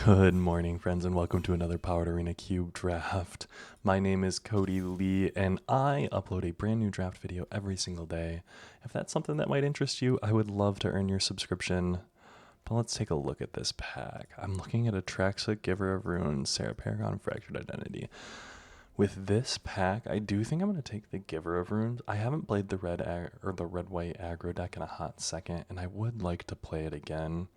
Good morning, friends, and welcome to another Powered Arena Cube draft. My name is Cody Lee, and I upload a brand new draft video every single day. If that's something that might interest you, I would love to earn your subscription. But let's take a look at this pack. I'm looking at Atraxa, Giver of Runes, Sarah Paragon, Fractured Identity. With this pack, I do think I'm going to take the Giver of Runes. I haven't played the red-white aggro deck in a hot second, and I would like to play it again.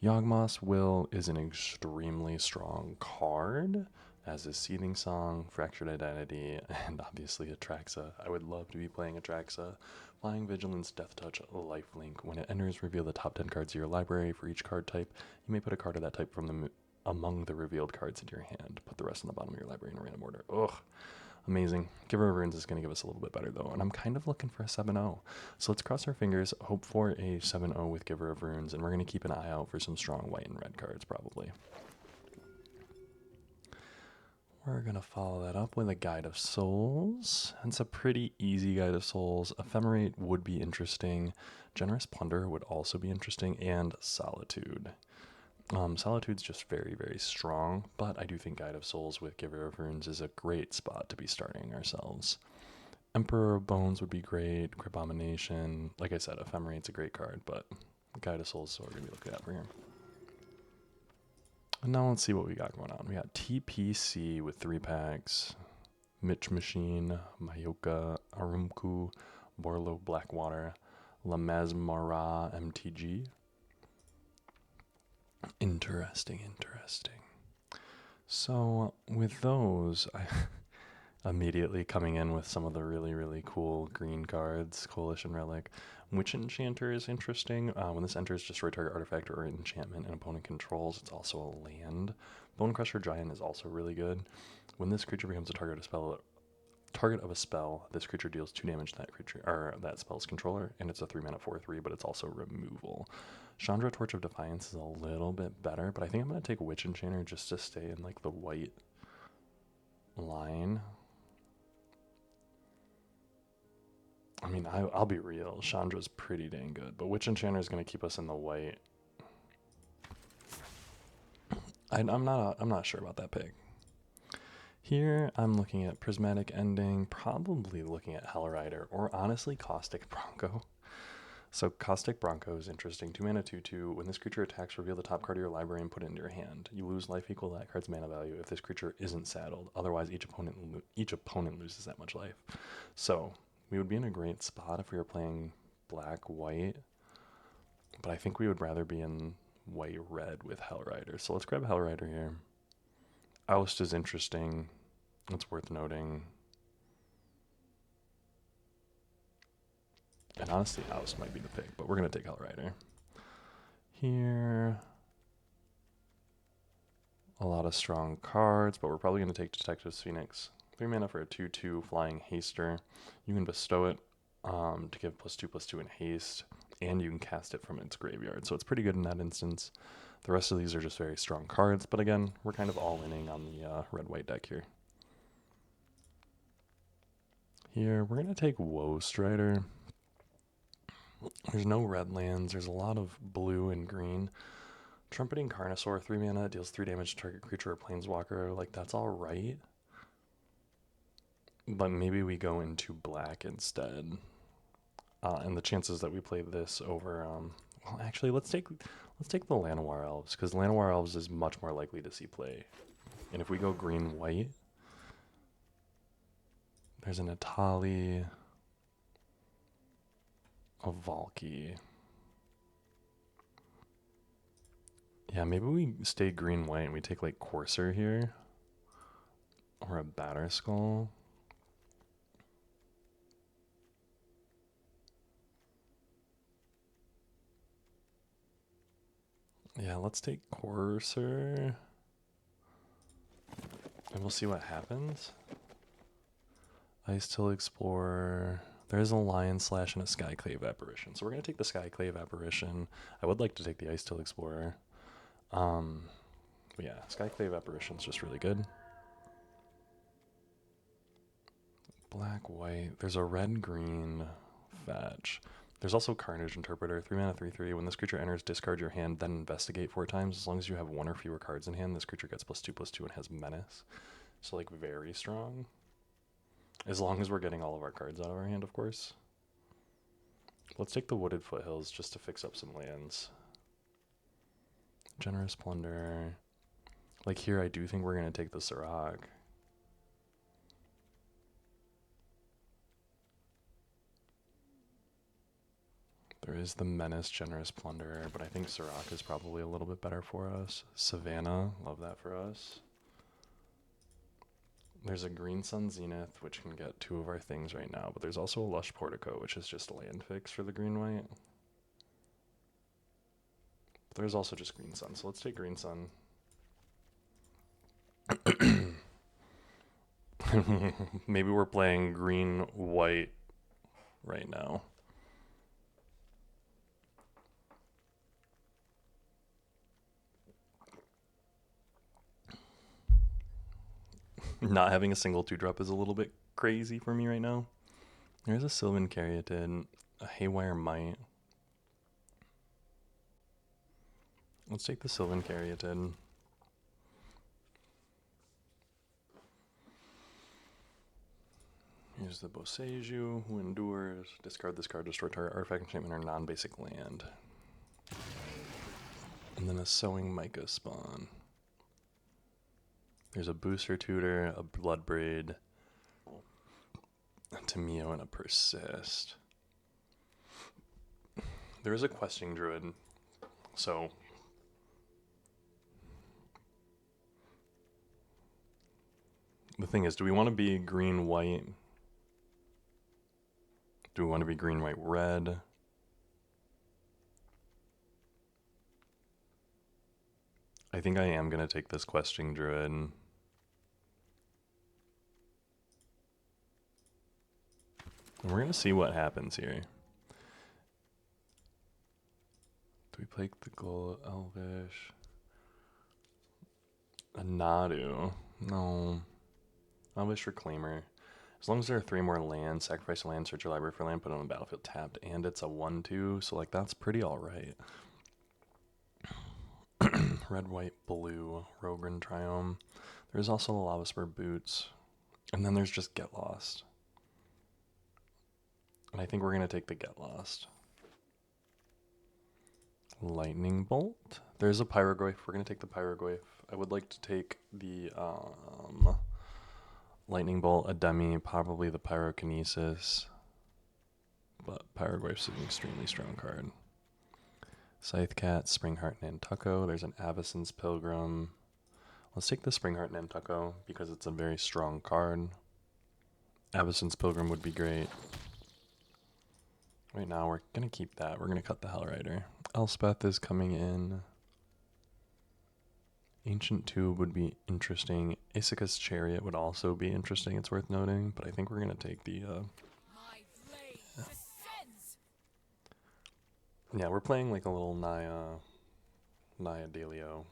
Yawgmoth's Will is an extremely strong card, as is Seething Song, Fractured Identity, and obviously Atraxa. I would love to be playing Atraxa. Flying Vigilance, Death Touch, Lifelink. When it enters, reveal the top 10 cards of your library. For each card type, you may put a card of that type from among the revealed cards in your hand. Put the rest in the bottom of your library in a random order. Ugh. Amazing. Giver of Runes is going to give us a little bit better, though, and I'm kind of looking for a 7-0. So let's cross our fingers, hope for a 7-0 with Giver of Runes, and we're going to keep an eye out for some strong white and red cards, probably. We're going to follow that up with a Guide of Souls. It's a pretty easy Guide of Souls. Ephemerate would be interesting. Generous Plunder would also be interesting, and Solitude. Solitude's just very, very strong, but I do think Guide of Souls with Giver of Runes is a great spot to be starting ourselves. Emperor of Bones would be great. Crybomination. Like I said, Ephemerate's a great card, but Guide of Souls is what we're going to be looking at for here. And now let's see what we got going on. We got TPC with 3 packs. Mitch Machine, Mayoka, Arumku, Borlo Blackwater, Lamazmara MTG. Interesting. So with those, I immediately coming in with some of the really, really cool green cards. Coalition Relic. Witch Enchanter is interesting. When this enters, destroy target artifact or enchantment an opponent controls. It's also a land. Bone Crusher Giant is also really good. When this creature becomes a target of a spell, this creature deals 2 damage to that creature or that spell's controller, and it's a 3-mana 4/3, but it's also removal. Chandra Torch of Defiance is a little bit better, but I think I'm going to take Witch Enchanter just to stay in like the white line. I mean, I'll be real. Chandra's pretty dang good, but Witch Enchanter is going to keep us in the white. I'm not sure about that pick. Here, I'm looking at Prismatic Ending, probably looking at Hellrider, or honestly, Caustic Bronco. So Caustic Bronco is interesting. 2-mana 2/2. When this creature attacks, reveal the top card of your library and put it into your hand. You lose life equal to that card's mana value if this creature isn't saddled. Otherwise, each opponent loses that much life. So we would be in a great spot if we were playing black-white, but I think we would rather be in white-red with Hellrider. So let's grab Hellrider here. Oust is interesting. It's worth noting. And honestly, Oust might be the pick, but we're going to take Hellrider. Here, a lot of strong cards, but we're probably going to take Detective's Phoenix. 3 mana for a 2/2 flying haster. You can bestow it to give +2/+2 in haste, and you can cast it from its graveyard. So it's pretty good in that instance. The rest of these are just very strong cards, but again, we're kind of all-inning on the red-white deck here. Here, we're going to take Woe Strider. There's no red lands. There's a lot of blue and green. Trumpeting Carnosaur, 3 mana, deals 3 damage to target creature or planeswalker. Like, that's alright. But maybe we go into black instead. And the chances that we play this over... well, actually, let's take the Llanowar Elves, because Llanowar Elves is much more likely to see play. And if we go green-white, there's an Atali, a Valky. Yeah, maybe we stay green-white and we take like Courser here, or a Batterskull. Yeah, let's take Courser. And we'll see what happens. Ice Till Explorer. There's a Lion Slash and a Skyclave Apparition. So we're going to take the Skyclave Apparition. I would like to take the Ice Till Explorer. But yeah, Skyclave Apparition is just really good. Black, white. There's a red-green fetch. There's also Carnage Interpreter, 3 mana, 3/3. When this creature enters, discard your hand, then investigate 4 times. As long as you have 1 or fewer cards in hand, this creature gets +2/+2 and has Menace. So, like, very strong. As long as we're getting all of our cards out of our hand, of course. Let's take the Wooded Foothills just to fix up some lands. Generous Plunder. Like, here, I do think we're going to take the Sirach. There is the Menace, Generous Plunderer, but I think Sirach is probably a little bit better for us. Savannah, love that for us. There's a Green Sun Zenith, which can get 2 of our things right now, but there's also a Lush Portico, which is just a land fix for the green-white. But there's also just Green Sun, so let's take Green Sun. Maybe we're playing green-white right now. Not having a single 2-drop is a little bit crazy for me right now. There's a Sylvan Caryatid, a Haywire Might. Let's take the Sylvan Caryatid. Here's the Boseiju, who endures. Discard this card, destroy target artifact, enchantment, or non-basic land. And then a Sowing Micah Spawn. There's a Booster Tutor, a Bloodbraid, a Tameo, and a Persist. There is a Questing Druid, so the thing is, do we want to be green-white? Do we want to be green-white-red? I think I am going to take this Questing Druid. And we're going to see what happens here. Do we play the Gold Elvish? A Nadu. No. Elvish Reclaimer. As long as there are 3 more lands, sacrifice a land, search your library for land, put it on the battlefield tapped, and it's a 1/2, so like that's pretty alright. Red, white, blue, Rogran Triome. There's also the Lava Spur Boots. And then there's just Get Lost. And I think we're going to take the Get Lost. Lightning Bolt. There's a Pyrogoyf. We're going to take the Pyrogoyf. I would like to take the Lightning Bolt, a Demi, probably the Pyrokinesis. But Pyrogoyf's an extremely strong card. Scythecat, Springheart, Nantuko. There's an Avacyn's Pilgrim. Let's take the Springheart Nantuko because it's a very strong card. Avacyn's Pilgrim would be great. Right now, we're going to keep that. We're going to cut the Hellrider. Elspeth is coming in. Ancient Tube would be interesting. Issacus Chariot would also be interesting. It's worth noting. But I think we're going to take the... Yeah, we're playing like a little Naya Delio.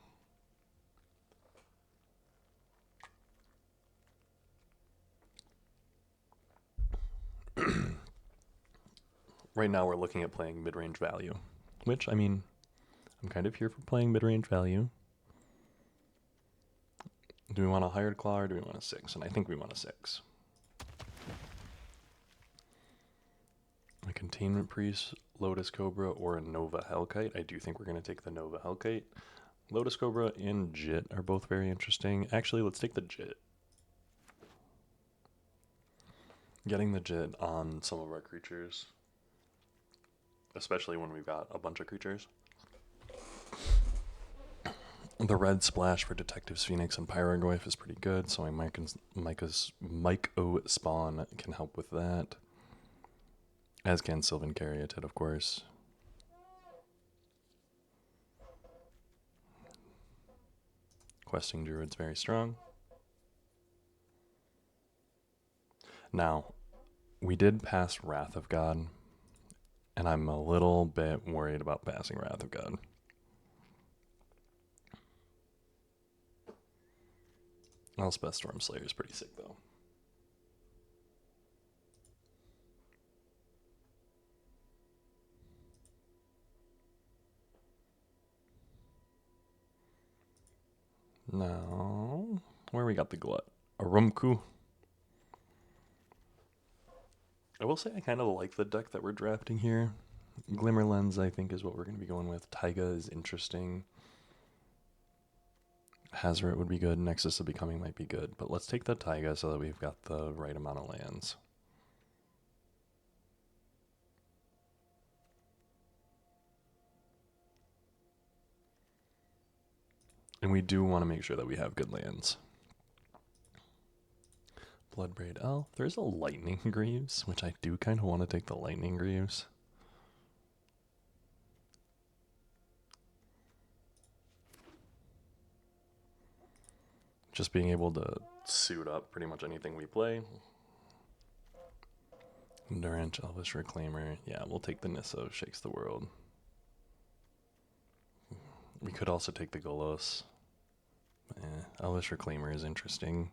Right now we're looking at playing mid-range value, which, I mean, I'm kind of here for playing mid-range value. Do we want a Hired Claw or do we want a 6? And I think we want a 6. A Containment Priest, Lotus Cobra, or a Nova Hellkite. I do think we're going to take the Nova Hellkite. Lotus Cobra and Jit are both very interesting. Actually, let's take the Jit. Getting the Jit on some of our creatures, especially when we've got a bunch of creatures. The red splash for Detectives Phoenix and Pyrogoyf is pretty good, so Micah's Spawn can help with that. As can Sylvan Caryatid, of course. Questing Druid's very strong. Now, we did pass Wrath of God, and I'm a little bit worried about passing Wrath of God. Elspeth Stormslayer is pretty sick, though. Now, where we got the glut? A Rumku. I will say I kind of like the deck that we're drafting here. Glimmer Lens, I think, is what we're going to be going with. Taiga is interesting. Hazoret would be good. Nexus of Becoming might be good. But let's take the Taiga so that we've got the right amount of lands. And we do want to make sure that we have good lands. Bloodbraid Elf. There's a Lightning Greaves, which I do kind of want to take the Lightning Greaves. Just being able to suit up pretty much anything we play. Durant, Elvish Reclaimer. Yeah, we'll take the Nissa, Shakes the World. We could also take the Golos. Elvish Reclaimer is interesting.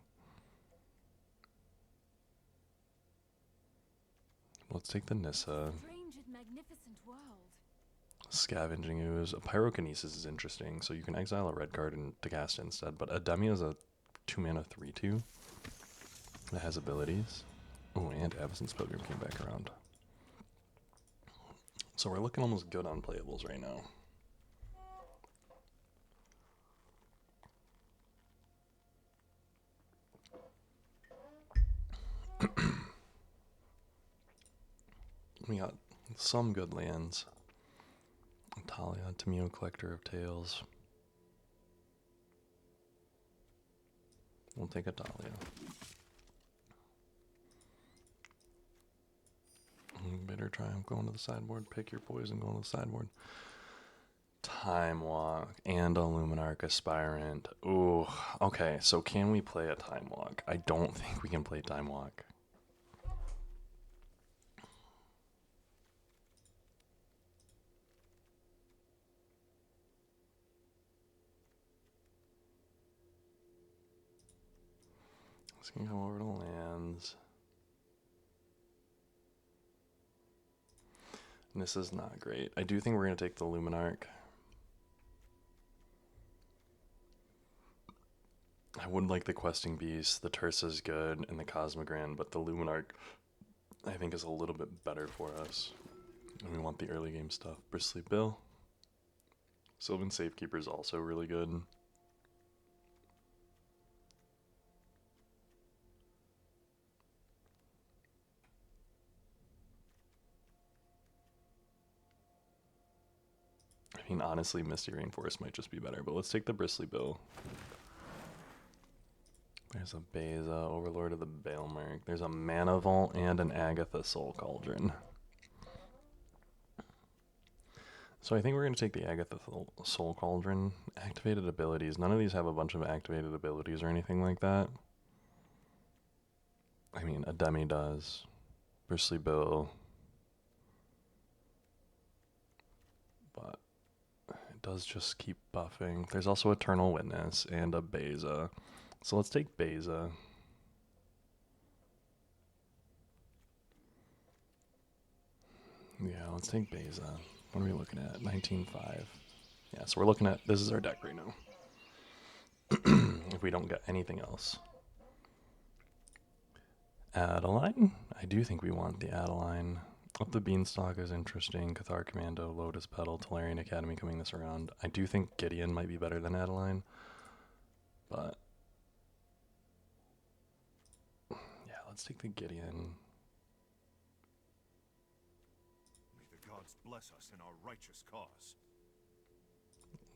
Let's take the Nissa. Scavenging Ooze. A Pyrokinesis is interesting, so you can exile a red card and to cast it instead, but Ademi is a 2-mana 3/2 that has abilities. Oh, and Absence Pilgrim came back around. So we're looking almost good on playables right now. We got some good lands. Talia, Tamio, Collector of Tales. We'll take a Talia. Bitter Triumph going to the sideboard. Pick your poison going to the sideboard. Time Walk and a Luminarch Aspirant. Ooh, okay, so can we play a Time Walk? I don't think we can play Time Walk. Let's go over to lands. And this is not great. I do think we're going to take the Luminarch. I would like the Questing Beast. The Tersa is good, and the Cosmogran, but the Luminarch, I think, is a little bit better for us. And we want the early game stuff. Bristly Bill. Sylvan Safekeeper is also really good. I mean, honestly, Misty Rainforest might just be better, but let's take the Bristly Bill. There's a Beza, Overlord of the Baelmerk. There's a Mana Vault and an Agatha Soul Cauldron. So I think we're going to take the Agatha Soul Cauldron. Activated abilities. None of these have a bunch of activated abilities or anything like that. I mean, Ademi does. Bristly Bill. But it does just keep buffing. There's also Eternal Witness and a Beza. So let's take Beza. Yeah, let's take Beza. What are we looking at? 19.5. Yeah, so we're looking at, this is our deck right now. If we don't get anything else. Adeline? I do think we want the Adeline. Up the Beanstalk is interesting. Cathar Commando, Lotus Petal, Tolarian Academy coming this around. I do think Gideon might be better than Adeline. But yeah, let's take the Gideon. May the gods bless us in our righteous cause.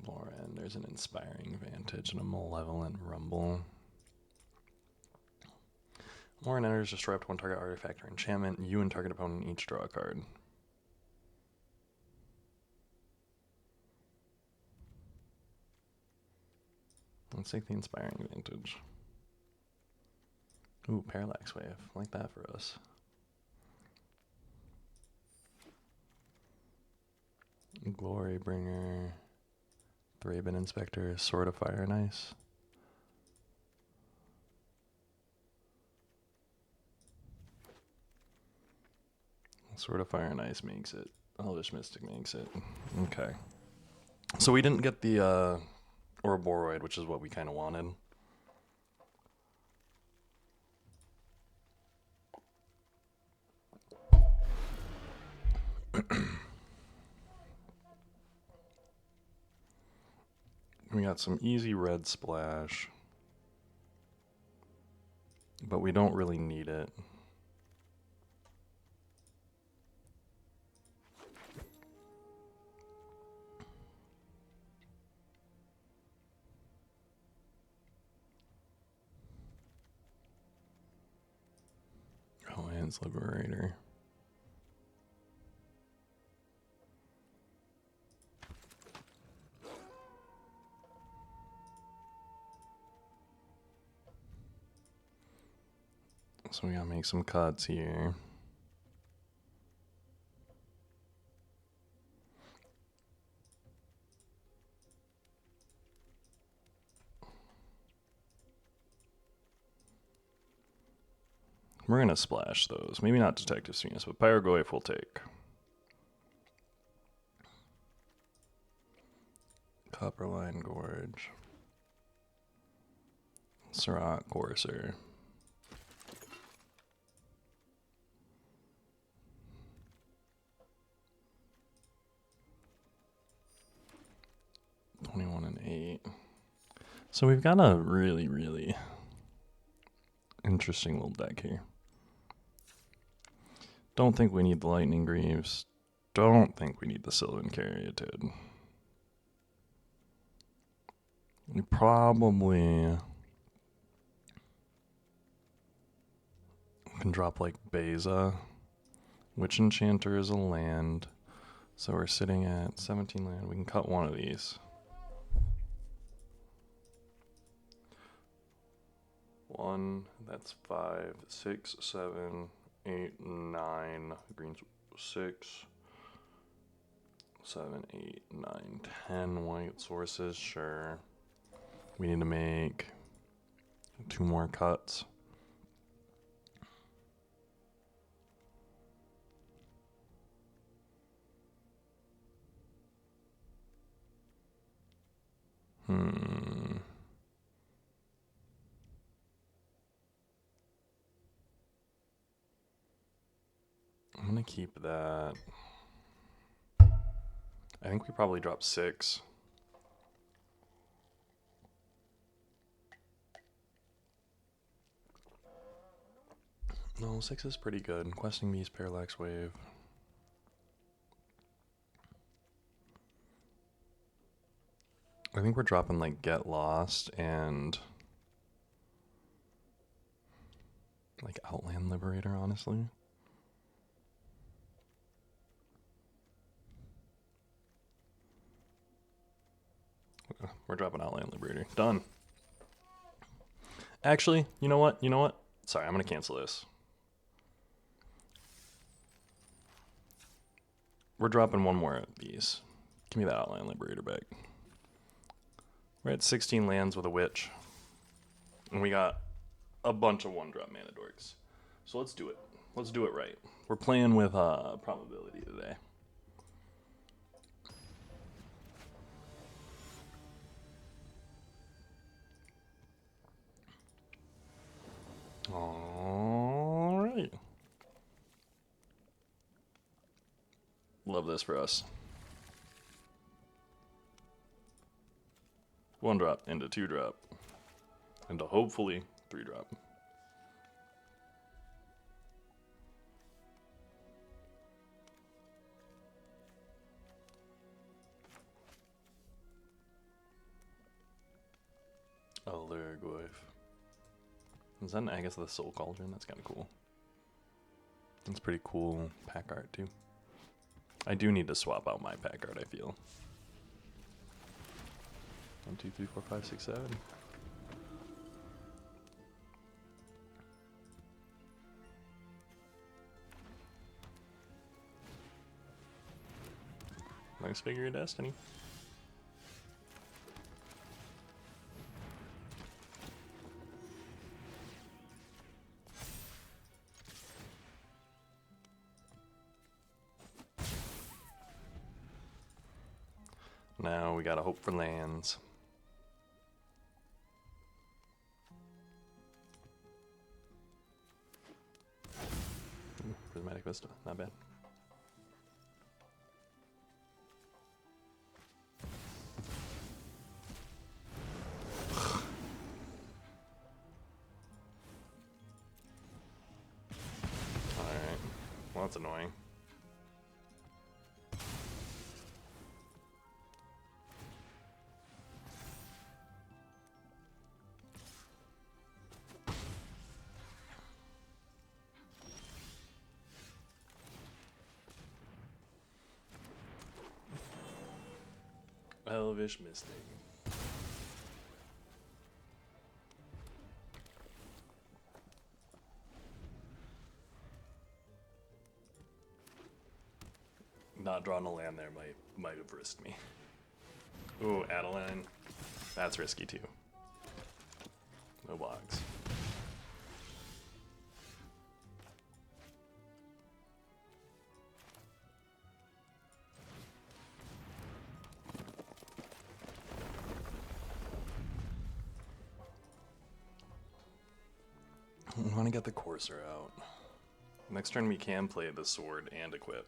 Lauren, there's an Inspiring Vantage and a Malevolent Rumble. Lauren enters, destroy up to one target artifact or enchantment. You and target opponent each draw a card. Let's take the Inspiring Vantage. Ooh, Parallax Wave. I like that for us. Glorybringer. Thraben Inspector. Sword of Fire and Ice. Sword of Fire and Ice makes it. Elvish Mystic makes it. Okay. So we didn't get the Or a boroid, which is what we kind of wanted. We got some easy red splash, but we don't really need it. Oh, and it's Liberator. So we gotta make some cuts here. We're gonna splash those. Maybe not Detective Genius, but Pyrogoyf will take. Copperline Gorge. Syrah Courser. And 8. So we've got a really, really interesting little deck here. Don't think we need the Lightning Greaves. Don't think we need the Sylvan Caryatid. We probably can drop like Beza. Witch Enchanter is a land. So we're sitting at 17 land. We can cut one of these. One, that's 5, 6, 7, 8, 9. Green's 6, 7, 8, 9, 10 white sources. Sure. We need to make 2 more cuts. I'm gonna keep that. I think we probably dropped 6. No, 6 is pretty good. Questing Beast, Parallax Wave. I think we're dropping like Get Lost and like Outland Liberator, honestly. We're dropping Outland Liberator. Done. Actually, you know what? You know what? Sorry, I'm going to cancel this. We're dropping one more of these. Give me that Outland Liberator back. We're at 16 lands with a Witch. And we got a bunch of 1-drop mana dorks. So let's do it. Let's do it right. We're playing with probability today. All right. Love this for us. 1-drop into 2-drop into hopefully 3-drop. Pyrogoyf. Is that an Agatha the Soul Cauldron? That's kind of cool. That's pretty cool pack art too. I do need to swap out my pack art, I feel. 1, 2, 3, 4, 5, 6, 7. Nice Figure of Destiny. Now we gotta hope for lands. Vista, not bad. Alright, well that's annoying. Elvish Mystic. Not drawing a land there might have risked me. Ooh, Adeline. That's risky too. No blocks. We want to get the Courser out. Next turn we can play the sword and equip.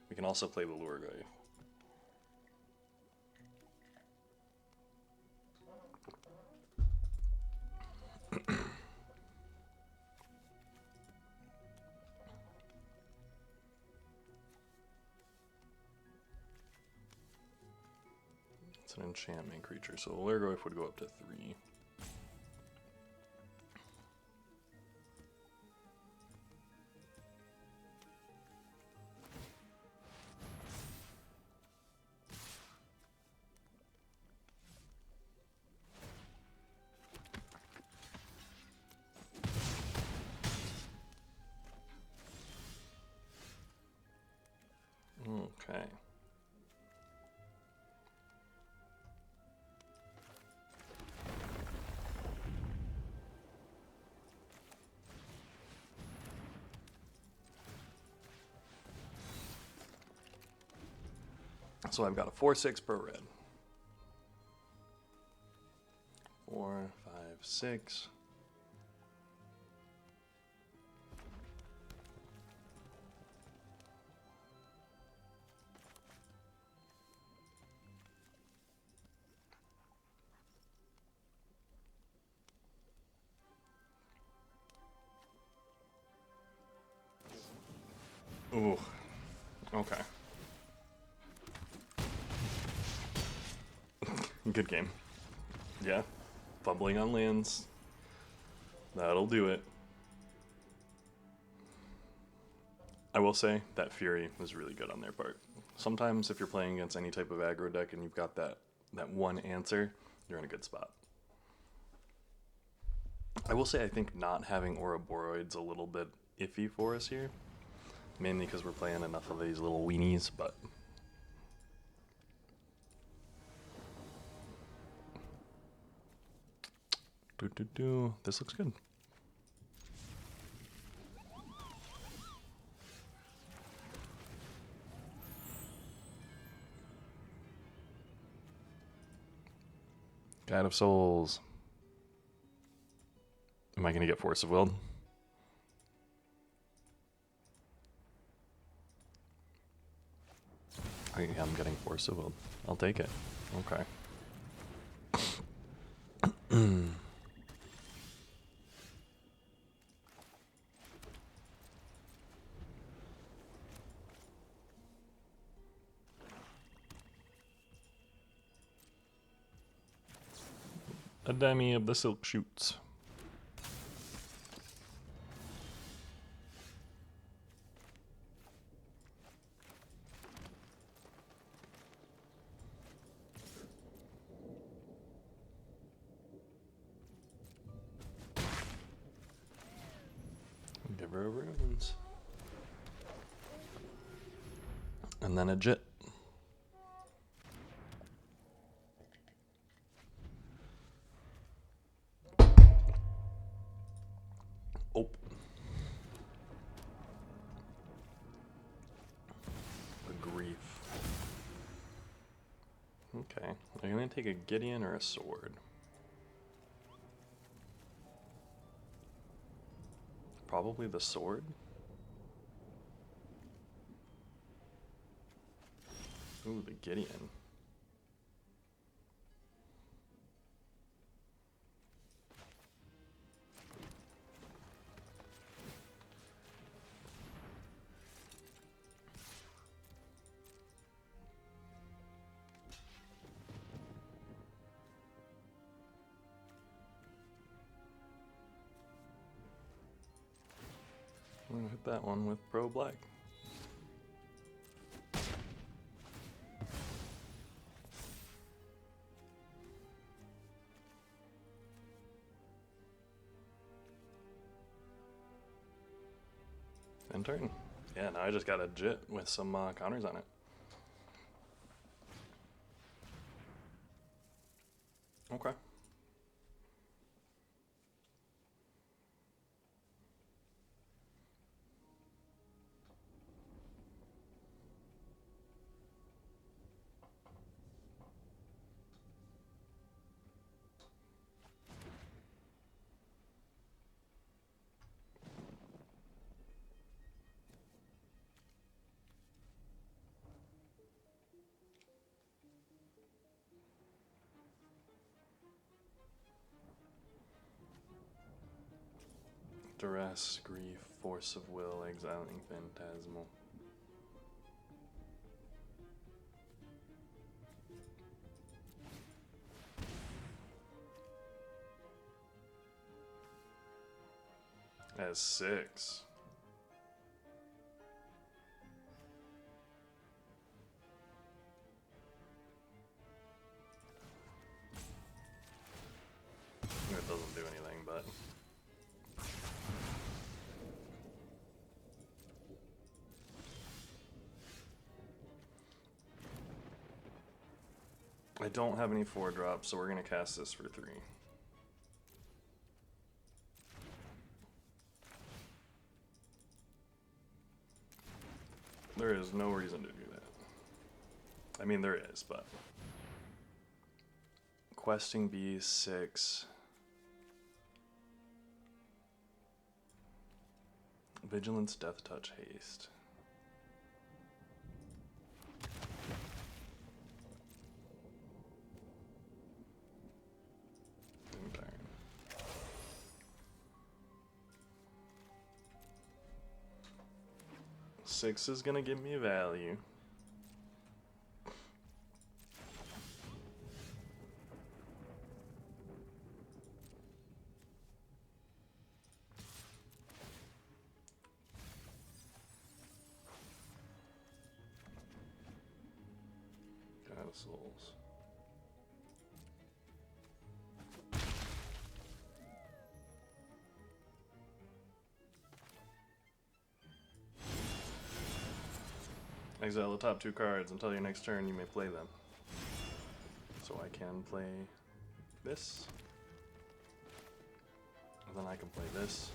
We can also play the Pyrogoyf. It's an enchantment creature, so the Pyrogoyf would go up to 3. Okay. So I've got a 4/6 per red. 4, 5, 6. Ooh. Okay. Good game. Yeah. Fumbling on lands. That'll do it. I will say that Fury was really good on their part. Sometimes if you're playing against any type of aggro deck and you've got that one answer, you're in a good spot. I will say I think not having Ouroborod's a little bit iffy for us here. Mainly because we're playing enough of these little weenies, but... This looks good. God of Souls. Am I going to get Force of Will? I think I'm getting Force of Will. I'll take it. Okay. A demi of the silk shoots. Give her runes. And then a Jit. Oh. The grief. Okay. Are you going to take a Gideon or a sword? Probably the sword. Ooh, the Gideon. I'm gonna hit that one with Pro Black. End turn. Yeah, now I just got a Jit with some counters on it. Okay. Duress, Grief, Force of Will, Exiling Phantasmal. That's 6. It doesn't do anything, but I don't have any 4-drops, so we're gonna cast this for 3. There is no reason to do that. I mean, there is, but Questing Bee 6. Vigilance, Death Touch, Haste. Okay. 6 is gonna give me value. God of Souls. Exile the top 2 cards. Until your next turn, you may play them. So I can play this. And then I can play this.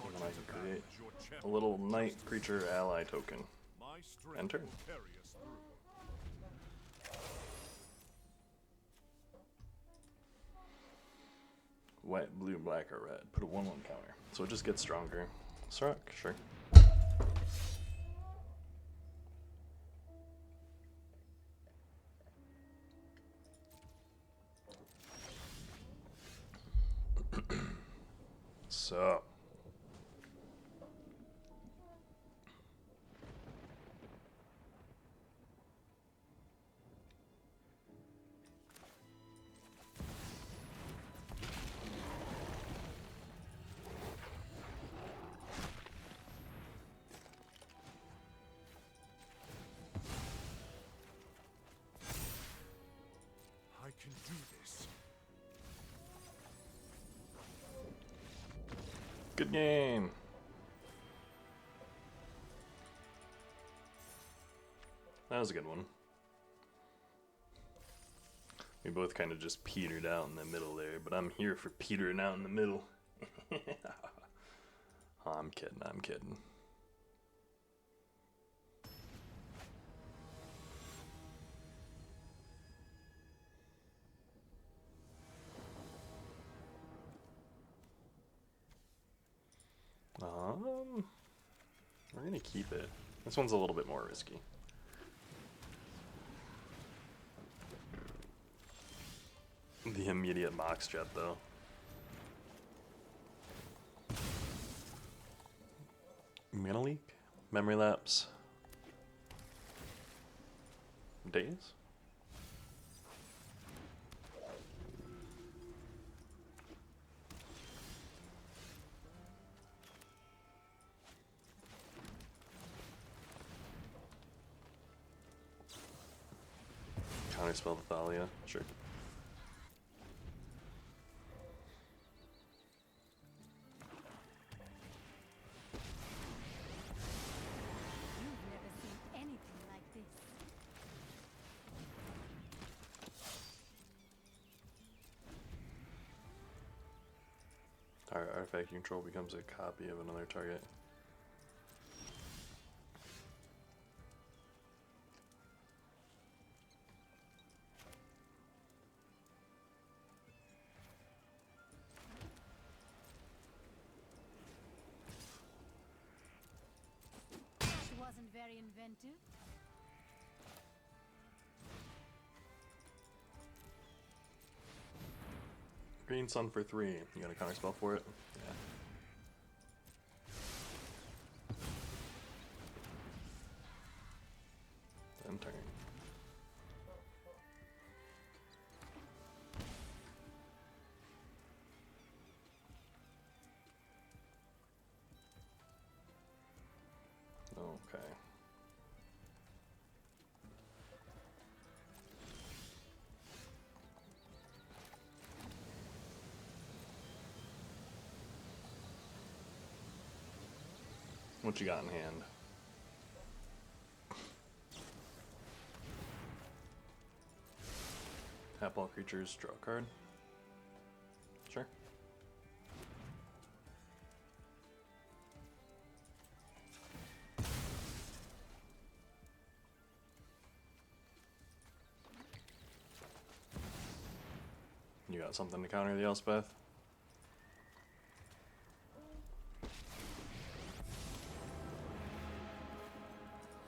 And then I can create a little night creature ally token. Enter. White, blue, black, or red. Put a 1/1 counter. So it just gets stronger. Srok, sure. So. I can do this. Good game. That was a good one. We both kind of just petered out in the middle there, but I'm here for petering out in the middle. Oh, I'm kidding, I'm kidding. We're gonna keep it. This one's a little bit more risky. The immediate Mox Jet, though. Mana Leak? Memory Lapse? Days? Counterspell Thalia, sure. You've never seen anything like this. Target artifact you control becomes a copy of another target. She wasn't very inventive. Green Sun for 3. You got a counterspell for it? Yeah. Then turn. Okay. What you got in hand? Tap all creatures, draw a card. Sure. You got something to counter the Elspeth?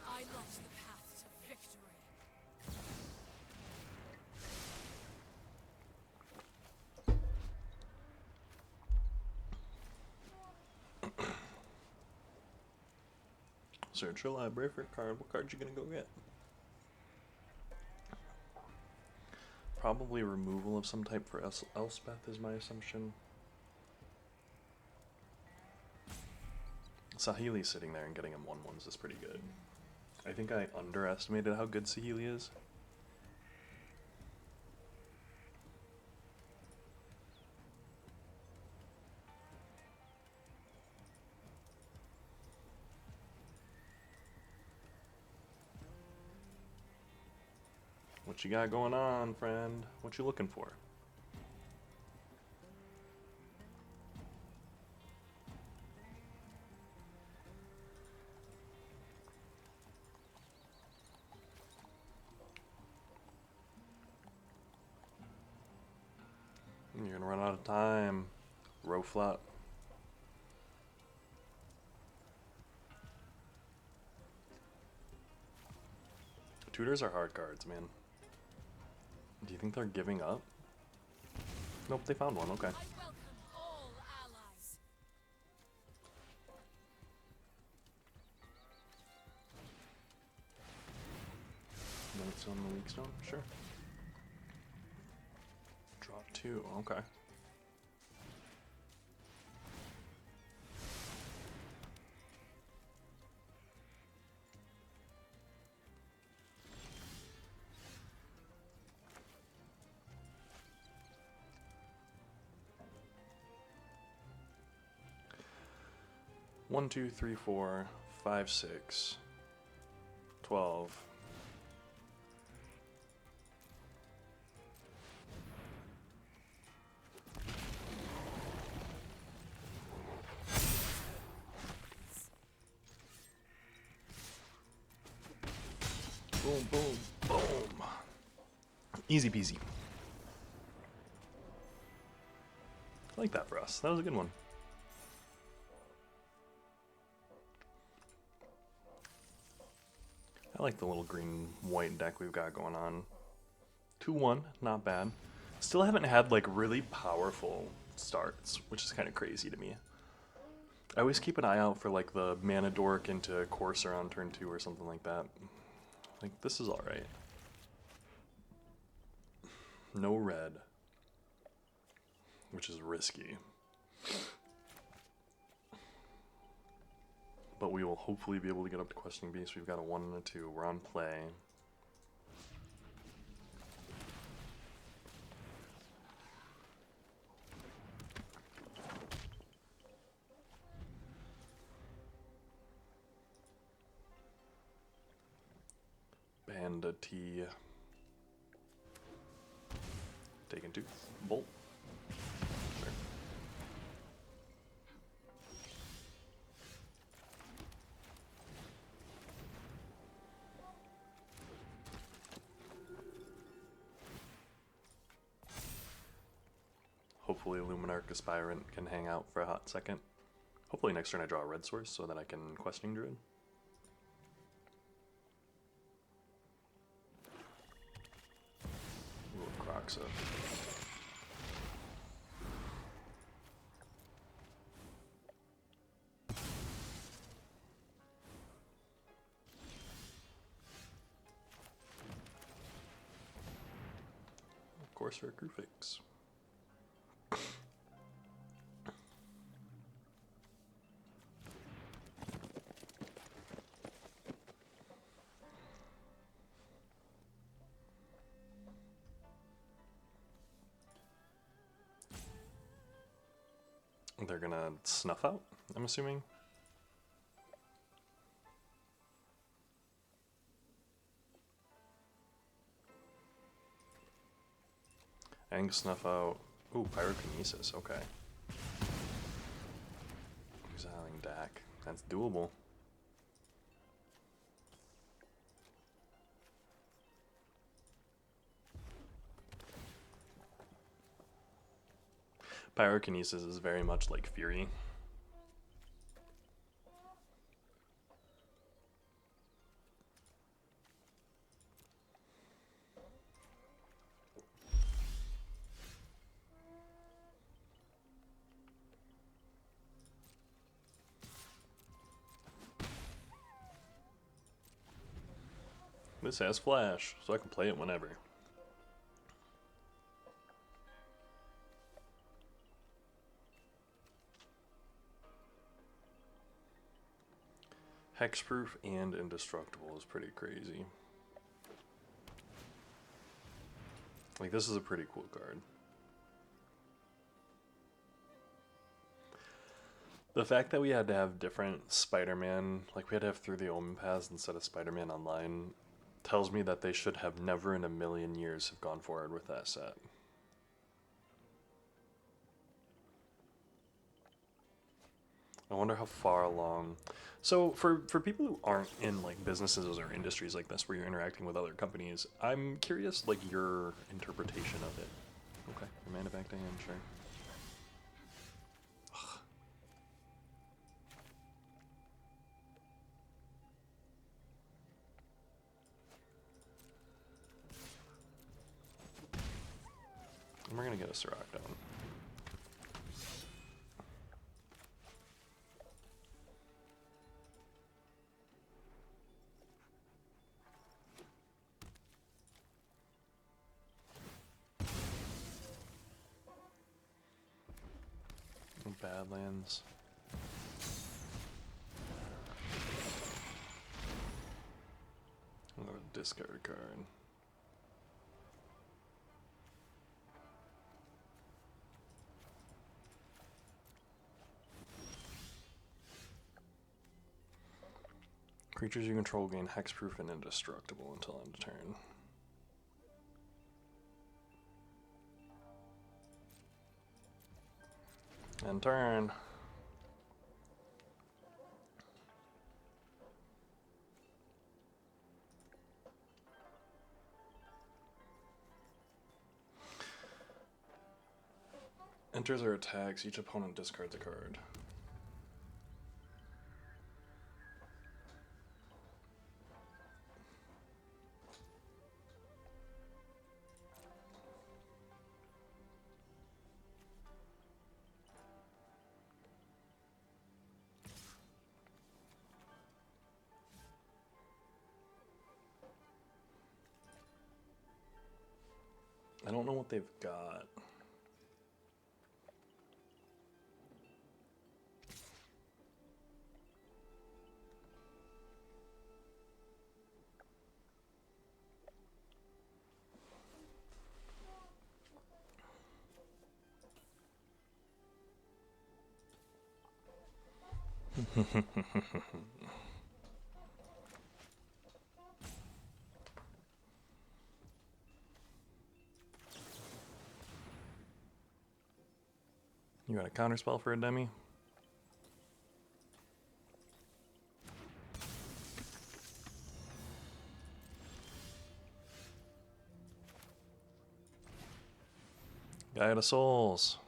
I lost the path to victory. Search your library for a card. What card you gonna go get? Probably removal of some type for Elspeth is my assumption. Saheeli's sitting there and getting him 1/1s is pretty good. I think I underestimated how good Saheeli is. What you got going on, friend? What you looking for? You're gonna run out of time. Row flop. Tutors are hard cards, man. Do you think they're giving up? Nope, they found one, okay. I welcome all allies. Notes on the weak stone, sure. Draw 2, okay. One, 2, 3, 4, 5, 6, 12. Boom, boom, boom. Easy peasy. I like that for us. That was a good one. I like the little green-white deck we've got going on. 2-1, not bad. Still haven't had like really powerful starts, which is kind of crazy to me. I always keep an eye out for like the mana dork into Courser on turn 2 or something like that. Like, this is alright. No red, which is risky. But we will hopefully be able to get up to Questing Beast. We've got a 1 and a 2. We're on play. Panda T. Taken 2. Bolt. Sure. Hopefully Luminarch Aspirant can hang out for a hot second. Hopefully next turn I draw a red source so that I can Questing Druid. Ooh, Croxa. Of course, for a Crufix. They're gonna snuff out, I'm assuming. And snuff out. Ooh, Pyrokinesis, okay. Exiling Dak. That's doable. Pyrokinesis is very much like Fury. This has flash, so I can play it whenever. Hexproof and indestructible is pretty crazy. Like, this is a pretty cool card. The fact that we had to have different Spider-Man, like we had to have Through the Omen Paths instead of Spider-Man Online, tells me that they should have never in a million years have gone forward with that set. I wonder how far along. So for people who aren't in like businesses or industries like this where you're interacting with other companies, I'm curious like your interpretation of it. Okay, your mana back to hand, sure. Ugh. And we're gonna get a Sirach down. Badlands. I'm gonna discard a card. Creatures you control gain hexproof and indestructible until end of turn. End turn. Enters or attacks, each opponent discards a card. I don't know what they've got. You got a counterspell for a demi? Guide of Souls.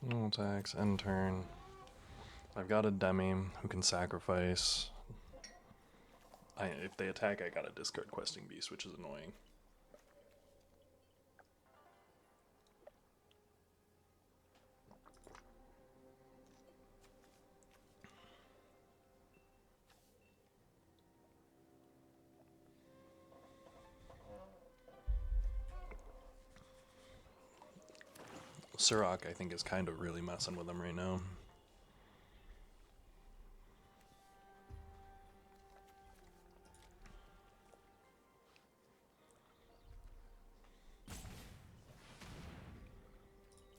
No attacks, end turn. I've got a demi who can sacrifice. If they attack, I gotta discard Questing Beast, which is annoying. Surak, I think, is kind of really messing with them right now.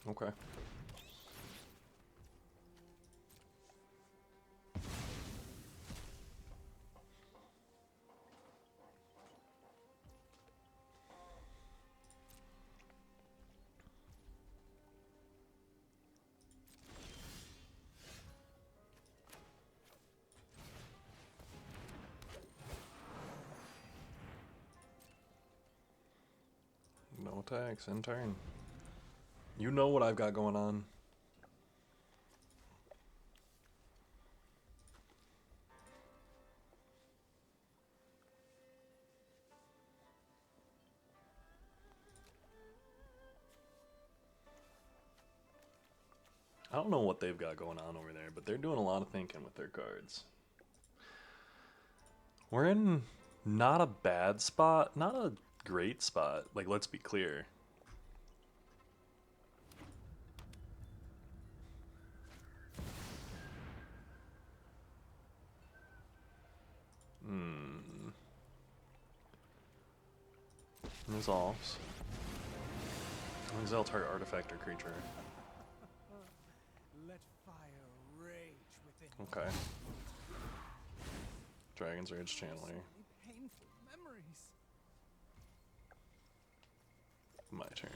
Okay. No attacks, end turn. You know what I've got going on. I don't know what they've got going on over there, but they're doing a lot of thinking with their cards. We're in not a bad spot, not a great spot. Like, let's be clear. Resolves. Exile target artifact or creature. Let fire rage within Okay. Dragon's Rage Channeler. me. Painful memories. My turn.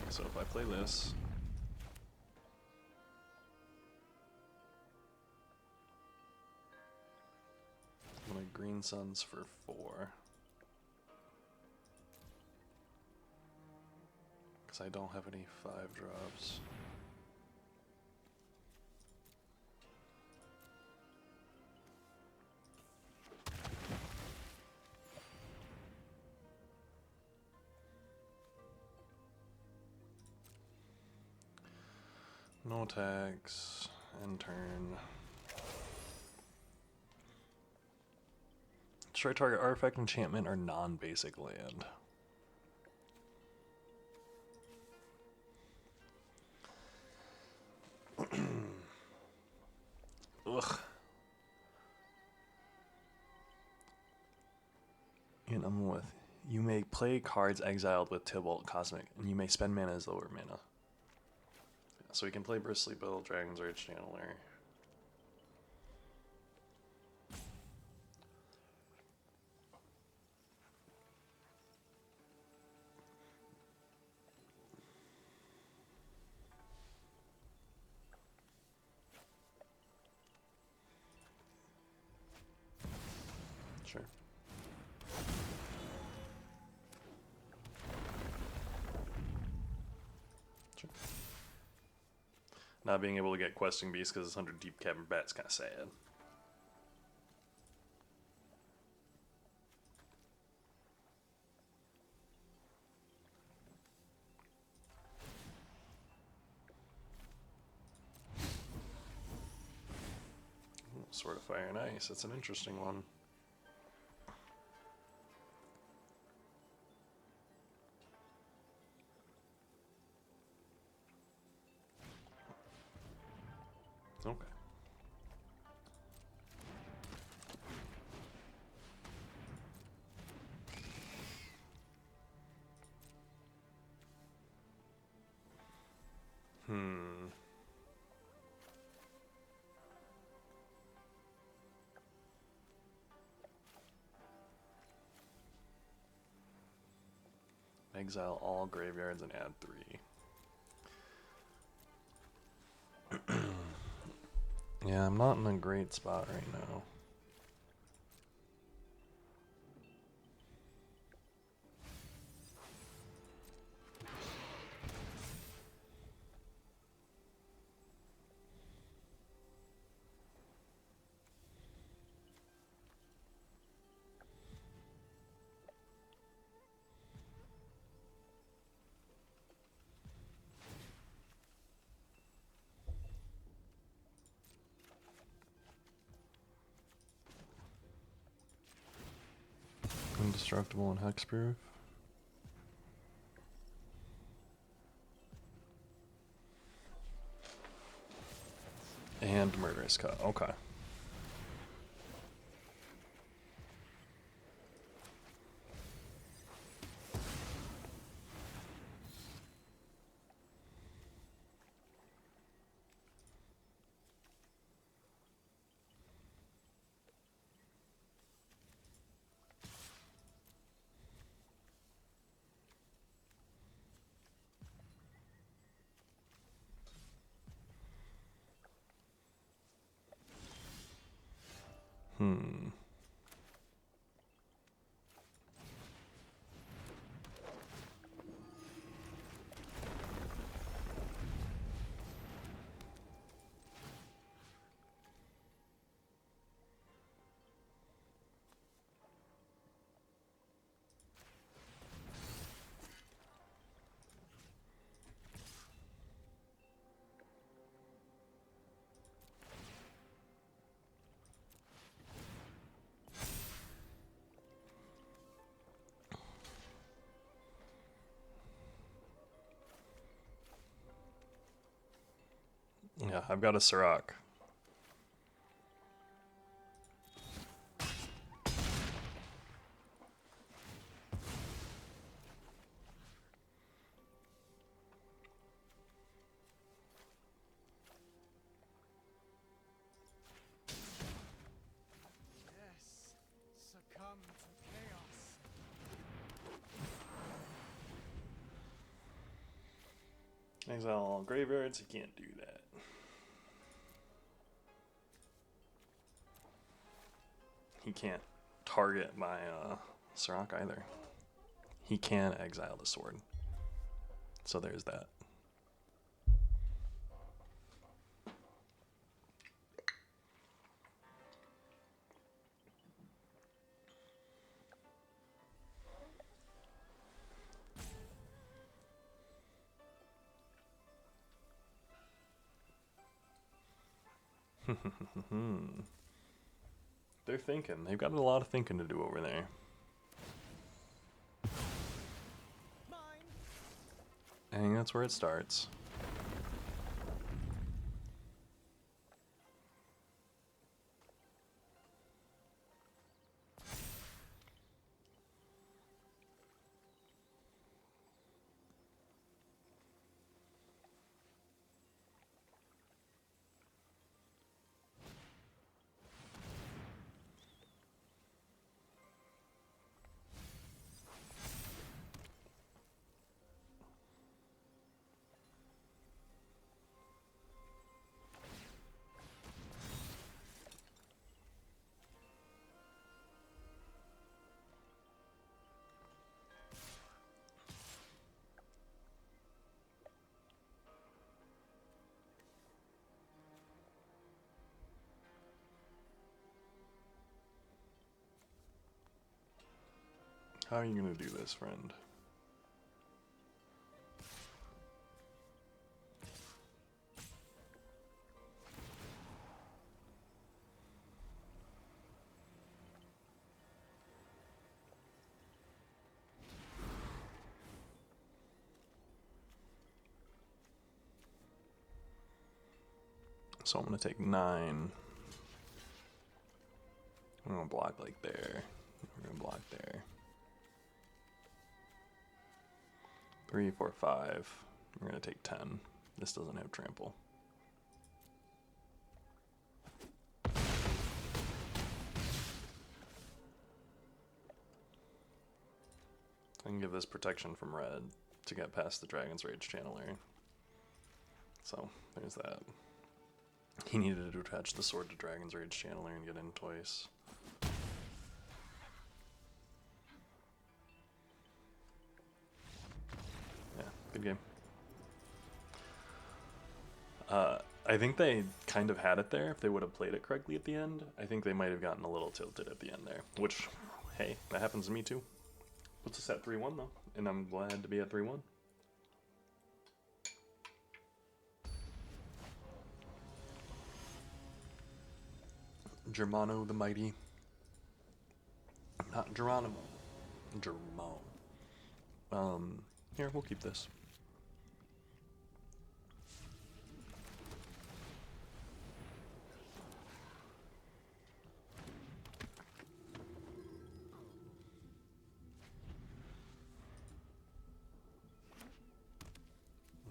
So if I play this, I'm gonna Green Suns for 4. Because I don't have any 5-drops. No attacks, end turn. Destroy target artifact, enchantment, or non-basic land. Ugh. And I'm with. You may play cards exiled with Tybalt Cosmic, and you may spend mana as lower mana. So we can play Bristly Bill, Dragon's Rage Channeler. Sure. Sure. Not being able to get questing beasts because it's under deep cavern bat's kind of sad. Sword of Fire and Ice, that's an interesting one. Okay. Exile all graveyards and add 3. Yeah, I'm not in a great spot right now. Indestructible and hexproof. And murderous cut. Okay. Yeah, I've got a Sirach. Yes. Succumb to chaos. Exile all graveyards, you can't do that. He can't target my Sirach either. He can exile the sword. So there's that. They're thinking. They've got a lot of thinking to do over there. Mine. I think that's where it starts. How are you gonna do this, friend? So I'm gonna take 9. I'm gonna block like there. We're gonna block there. 3, 4, 5. We're gonna take 10. This doesn't have trample. I can give this protection from red to get past the Dragon's Rage Channeler. So there's that. He needed to attach the sword to Dragon's Rage Channeler and get in twice. Yeah, good game. I think they kind of had it there if they would have played it correctly at the end. I think they might have gotten a little tilted at the end there, which, hey, that happens to me too. Puts us at 3-1 though, and I'm glad to be at 3-1. Germano the Mighty. Not Geronimo. Germo. Here, we'll keep this.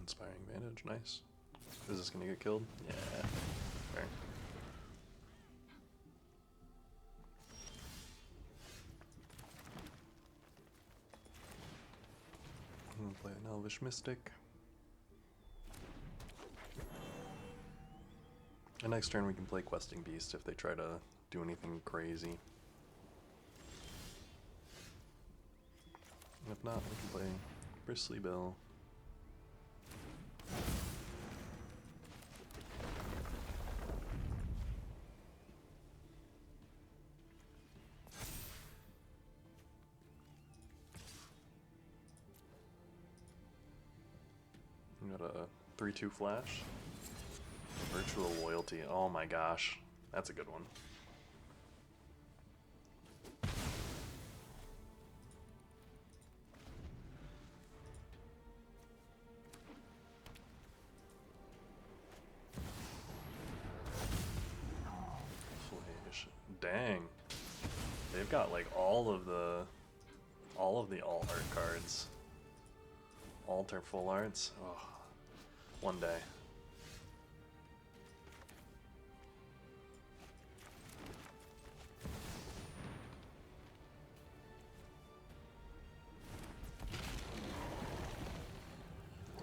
Inspiring Vantage, nice. Is this gonna get killed? Yeah. Fair. I'm gonna play an Elvish Mystic. And next turn we can play Questing Beast if they try to do anything crazy. If not, we can play Bristly Bill. We got a 3-2 flash. Virtual Loyalty. Oh my gosh. That's a good one. Flash. Dang. They've got like all of the alt art cards. Alt or full arts. Oh, one day.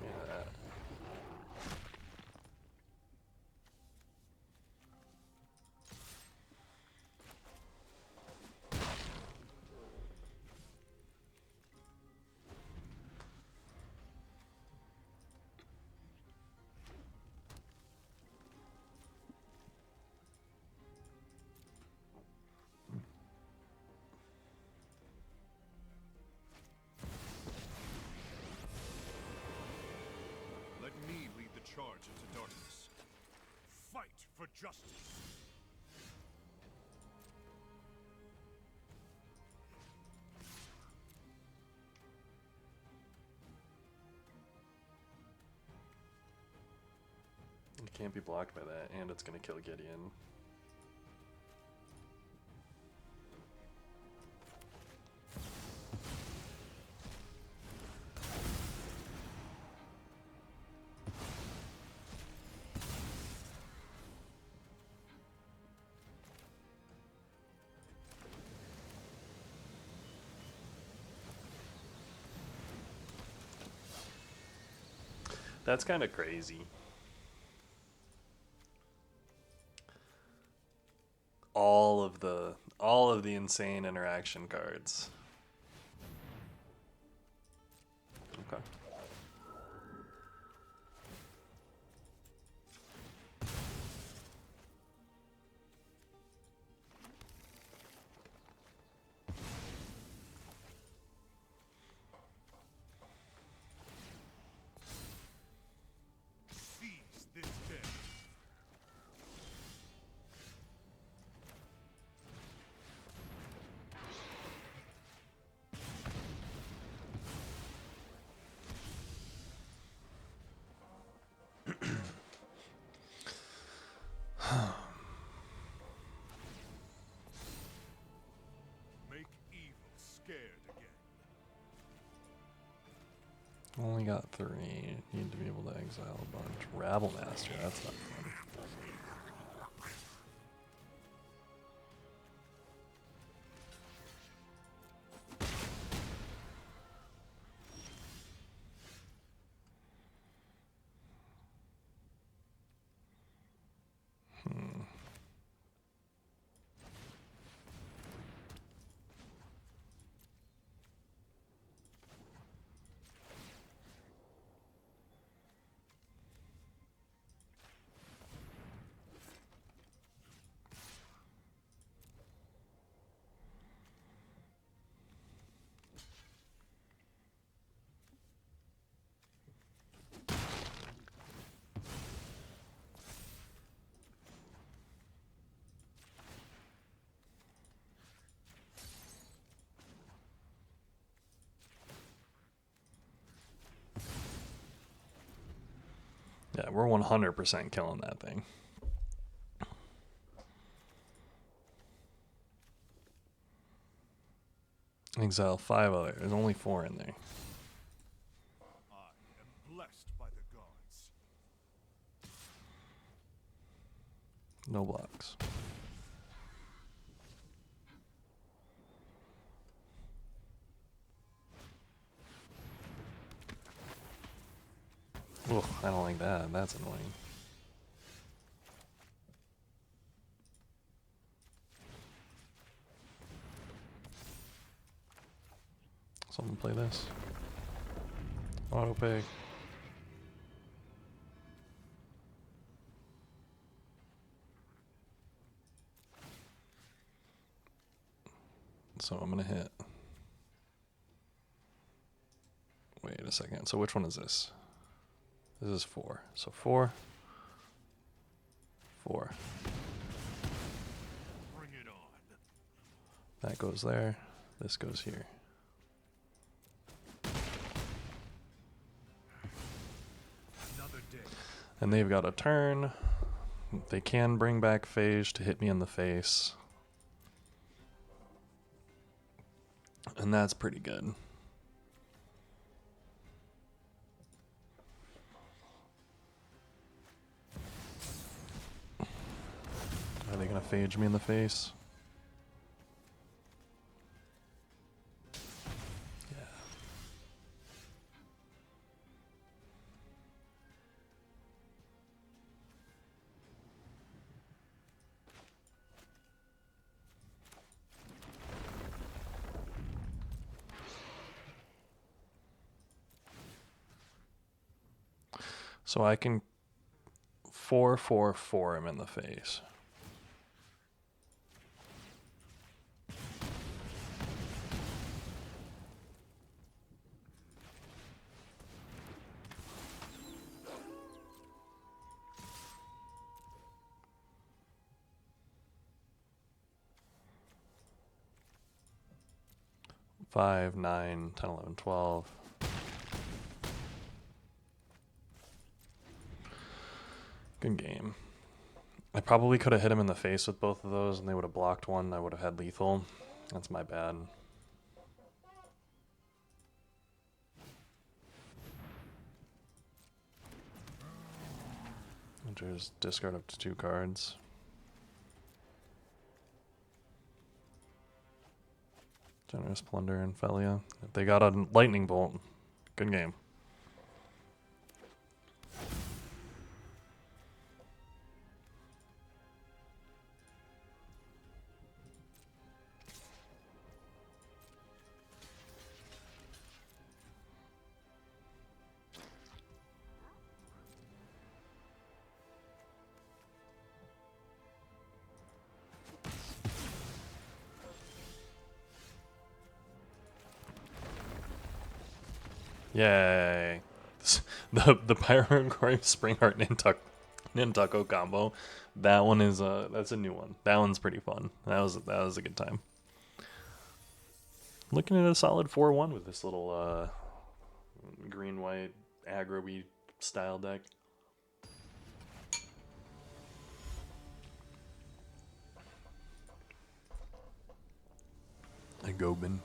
Yeah. Let me lead the charge into darkness. Fight for justice. It can't be blocked by that, and it's gonna kill Gideon. That's kind of crazy. All of the insane interaction cards. Okay. Only got 3. Need to be able to exile a bunch. Rabble Master, that's not fun. Yeah, we're 100% killing that thing. Exile 5 other. There's only 4 in there. I am blessed by the gods. No blocks. Ugh, I don't like that. That's annoying. Someone play this. Auto pay. So I'm gonna hit. Wait a second. So which one is this? This is 4. So 4. 4. Bring it on. That goes there. This goes here. Another day. And they've got a turn. They can bring back Phage to hit me in the face. And that's pretty good. Are they gonna Phage me in the face? Yeah. So I can 4/4/4 him in the face. Five, 9, 10, 11, 12. Good game. I probably could have hit him in the face with both of those and they would have blocked one. I would have had lethal. That's my bad. Just discard up to 2 cards. Generous Plunder and Felia. If they got a Lightning Bolt, good game. Yay. The pyrogoyf Springheart Nantuko combo. That one is that's a new one. That one's pretty fun. That was a good time. Looking at a solid 4-1 with this little green white aggro-y style deck. A Gobin.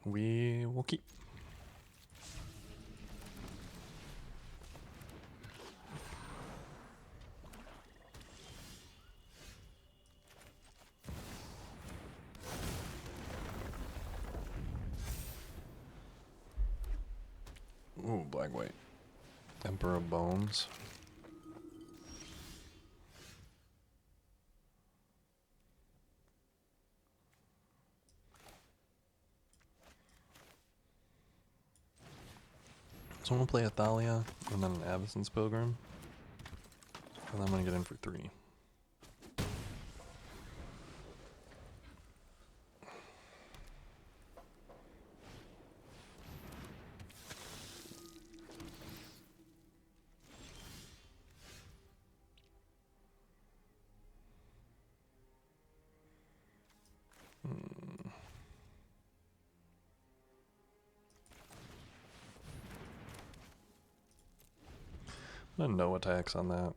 We will keep. Ooh, black white. Emperor of Bones. So I'm gonna play a Thalia and then an Avacyn's Pilgrim. And I'm gonna get in for 3. No attacks on that.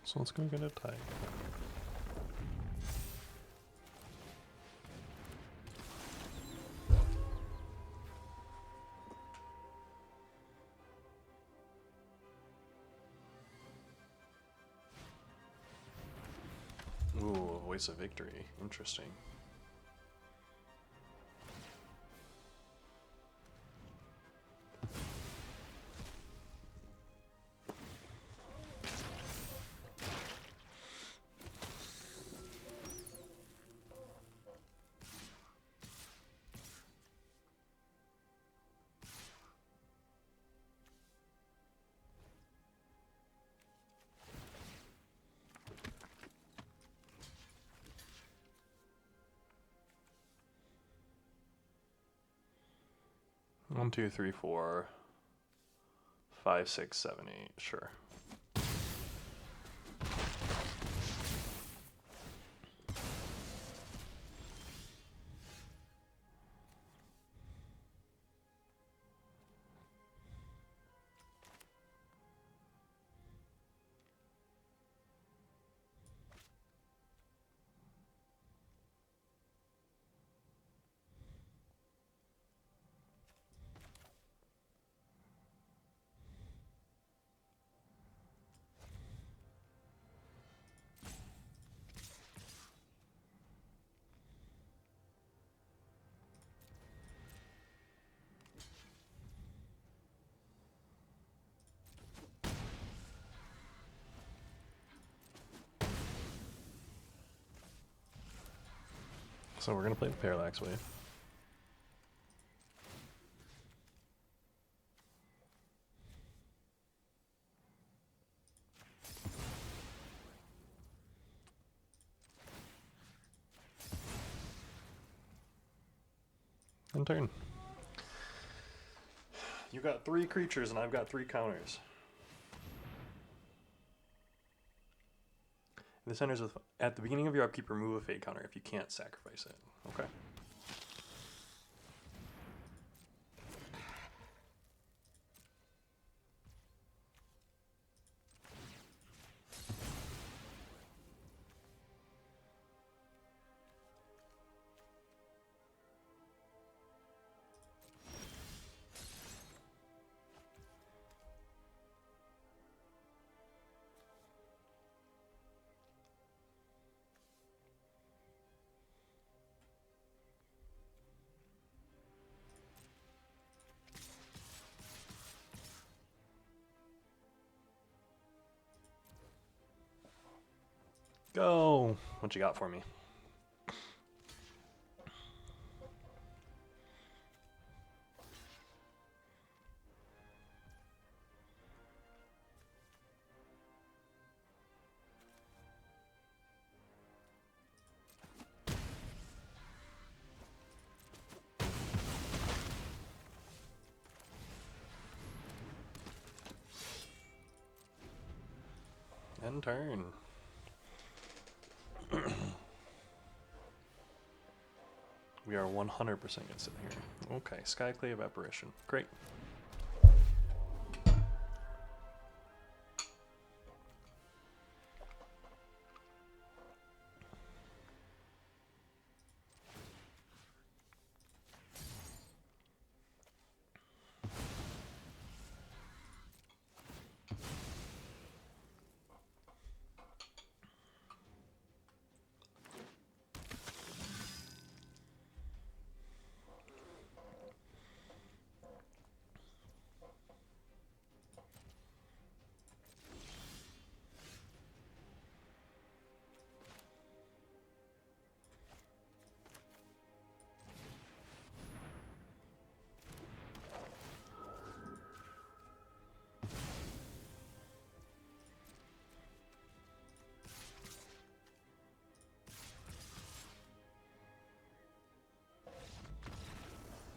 So let's go get a tie. Ooh, Voice of Victory. Interesting. One, two, three, 4, 5, 6, 7, 8. Sure. So we're gonna play the Parallax Wave. And turn. You got 3 creatures and I've got 3 counters. This enters with, at the beginning of your upkeep, remove a fade counter if you can't sacrifice it. Okay. go. What you got for me? End turn. We are 100% gonna sit here. Okay, Skyclave Apparition. Great.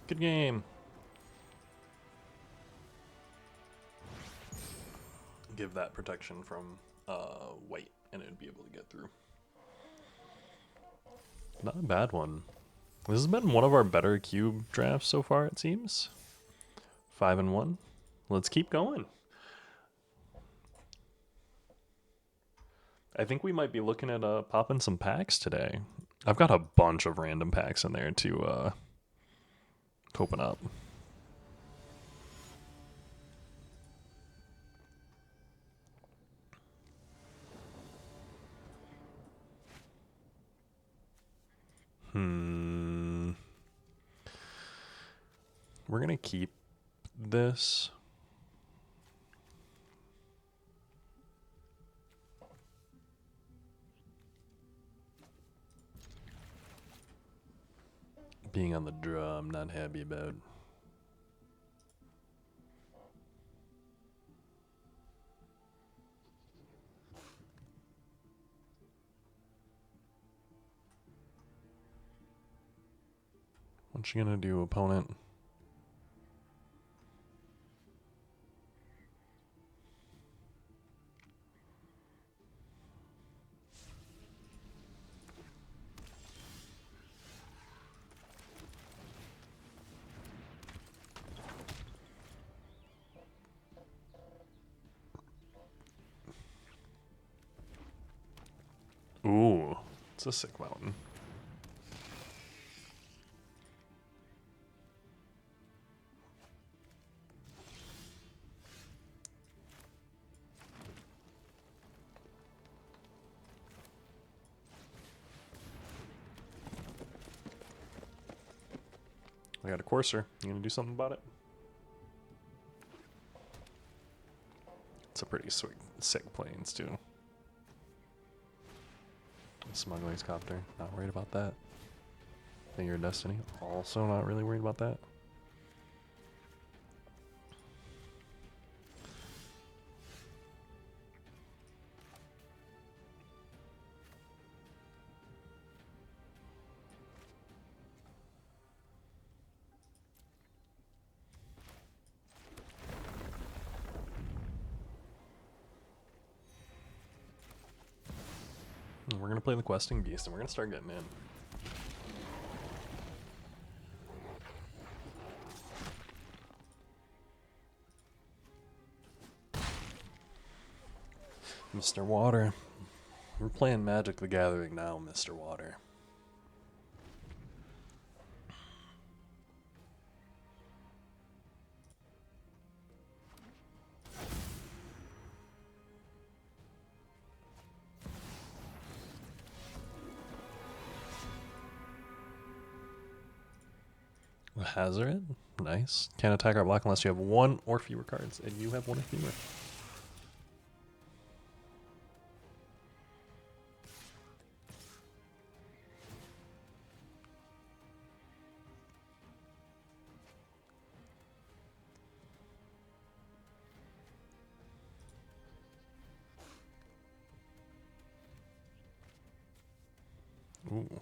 Good game. Give that protection from white, and it'd be able to get through. Not a bad one. This has been one of our better cube drafts so far, it seems. 5-1. Let's keep going. I think we might be looking at popping some packs today. I've got a bunch of random packs in there to open up. We're gonna keep this. Being on the draw, I'm not happy about. What you gonna do, opponent? Ooh, it's a sick mountain. I got a courser. You gonna do something about it? It's a pretty sweet, sick planes too. Smuggling's copter. Not worried about that. Finger of Destiny. Also not really worried about that. We're gonna play the Questing Beast and we're gonna start getting in. Mr. Water. We're playing Magic the Gathering now, Mr. Water. Hazard. Nice. Can't attack our block unless you have one or fewer cards, and you have one or fewer. Ooh.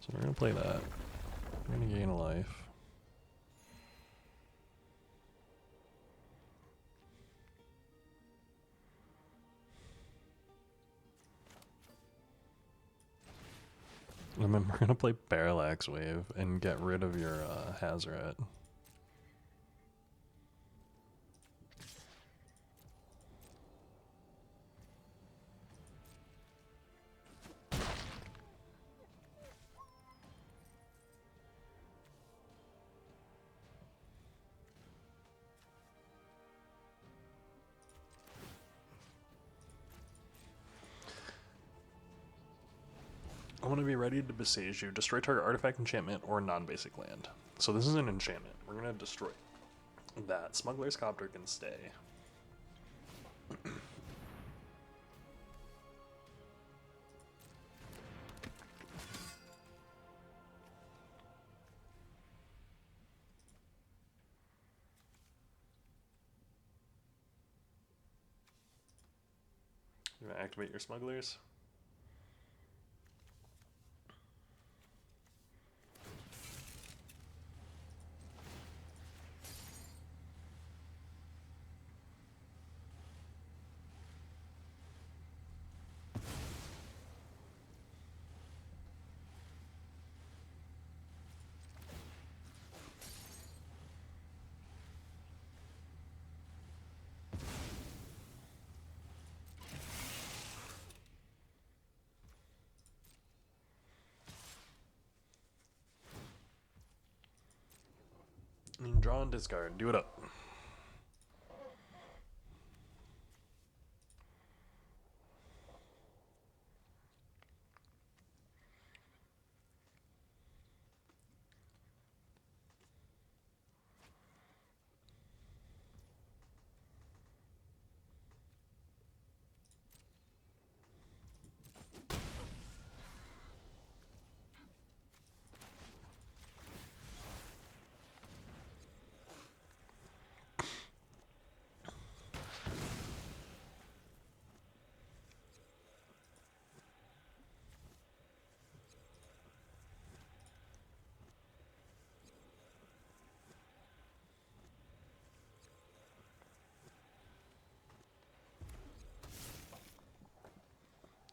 So we're gonna play that. We're gonna gain a life. And then we're gonna play Parallax Wave and get rid of your Hazoret. I want to be ready to besiege you. Destroy target artifact, enchantment, or non-basic land. So this is an enchantment. We're going to destroy that. Smuggler's Copter can stay. You're going to activate your smugglers. And draw and discard. Do it up.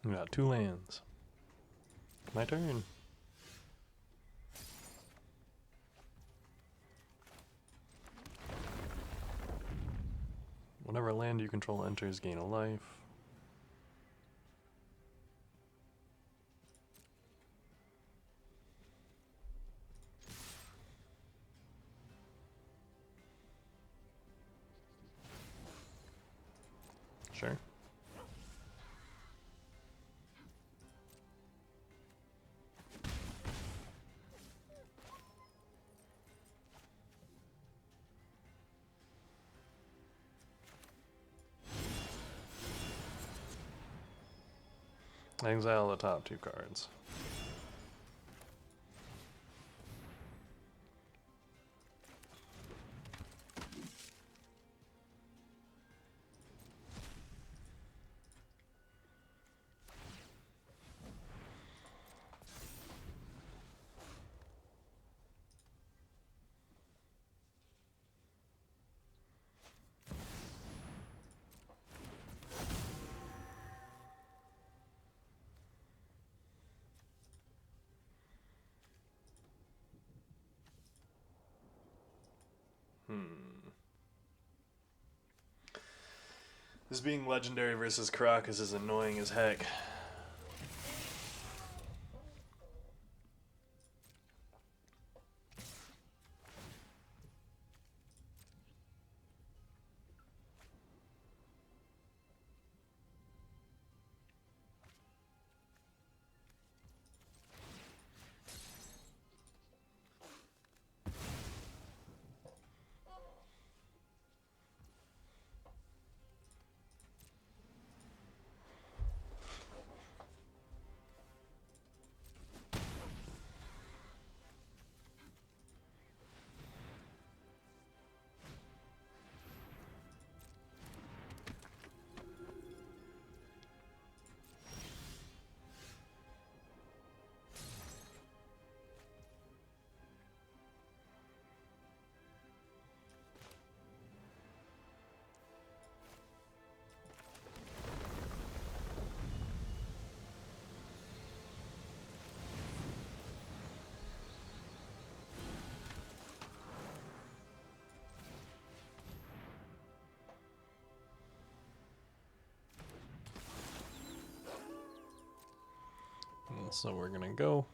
We got 2 lands. My turn. Whenever land you control enters, gain a life. Sure. Exile the top 2 cards. This being legendary versus Caracas is annoying as heck. And so we're gonna go.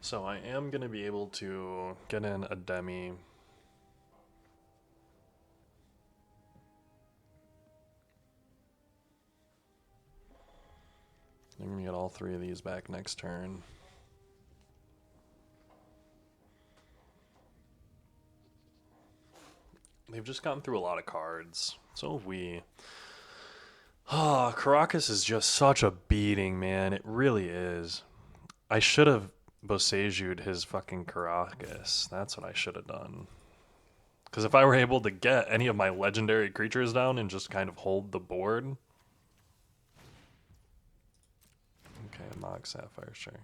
So I am going to be able to get in a demi. I'm going to get all 3 of these back next turn. They've just gotten through a lot of cards. So have we. Ah, Caracas is just such a beating, man. It really is. I should have Boseju'd his fucking Caracas. That's what I should have done. Because if I were able to get any of my legendary creatures down and just kind of hold the board. Okay, Mog Sapphire, sure.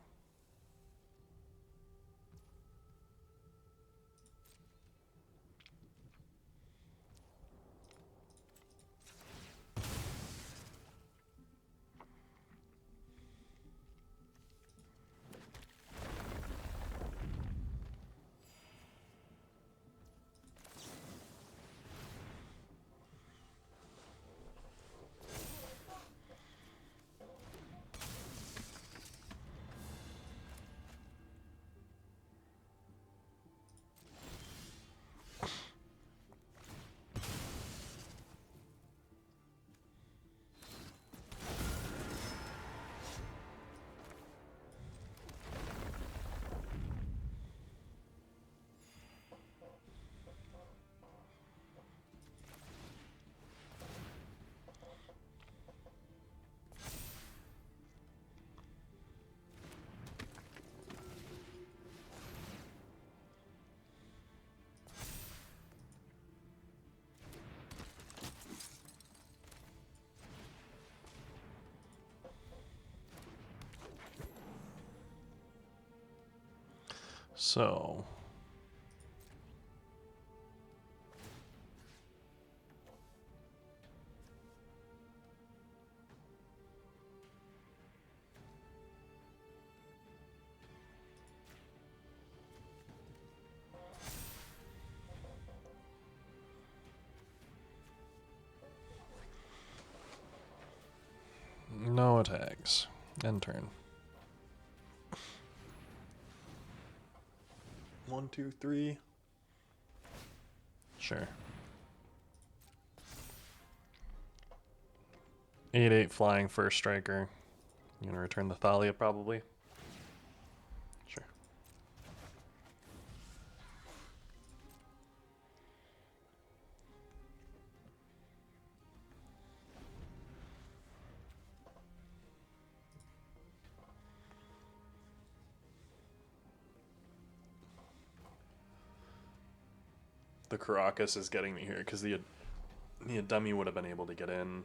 So no attacks. End turn. 1, 2, 3. Sure. 8/8 flying first striker. You gonna return the Thalia probably? Sure. The Caracas is getting me here because the dummy would have been able to get in.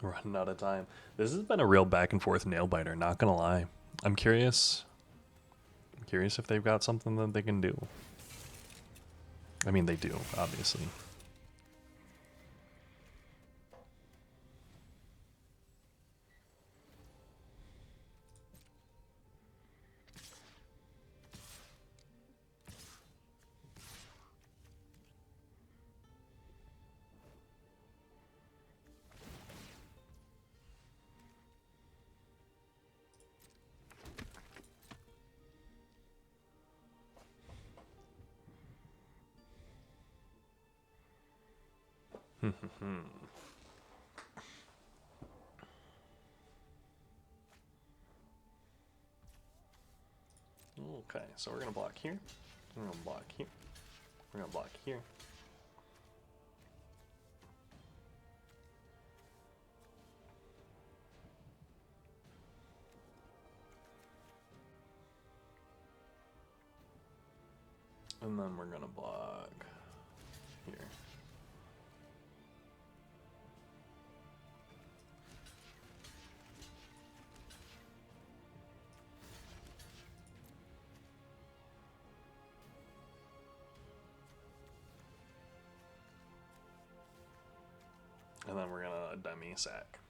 Running out of time. This has been a real back and forth nail biter, not gonna lie. I'm curious if they've got something that they can do. I mean, they do, obviously. Okay, so we're gonna block here. We're gonna block here. We're gonna block here. And then we're gonna block here. And then we're gonna demi sack.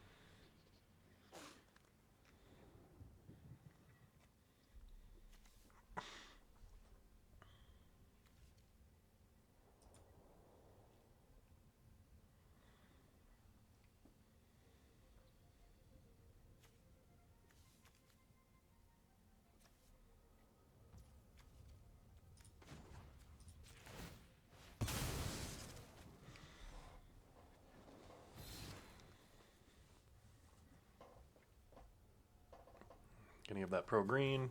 Gonna give that pro green.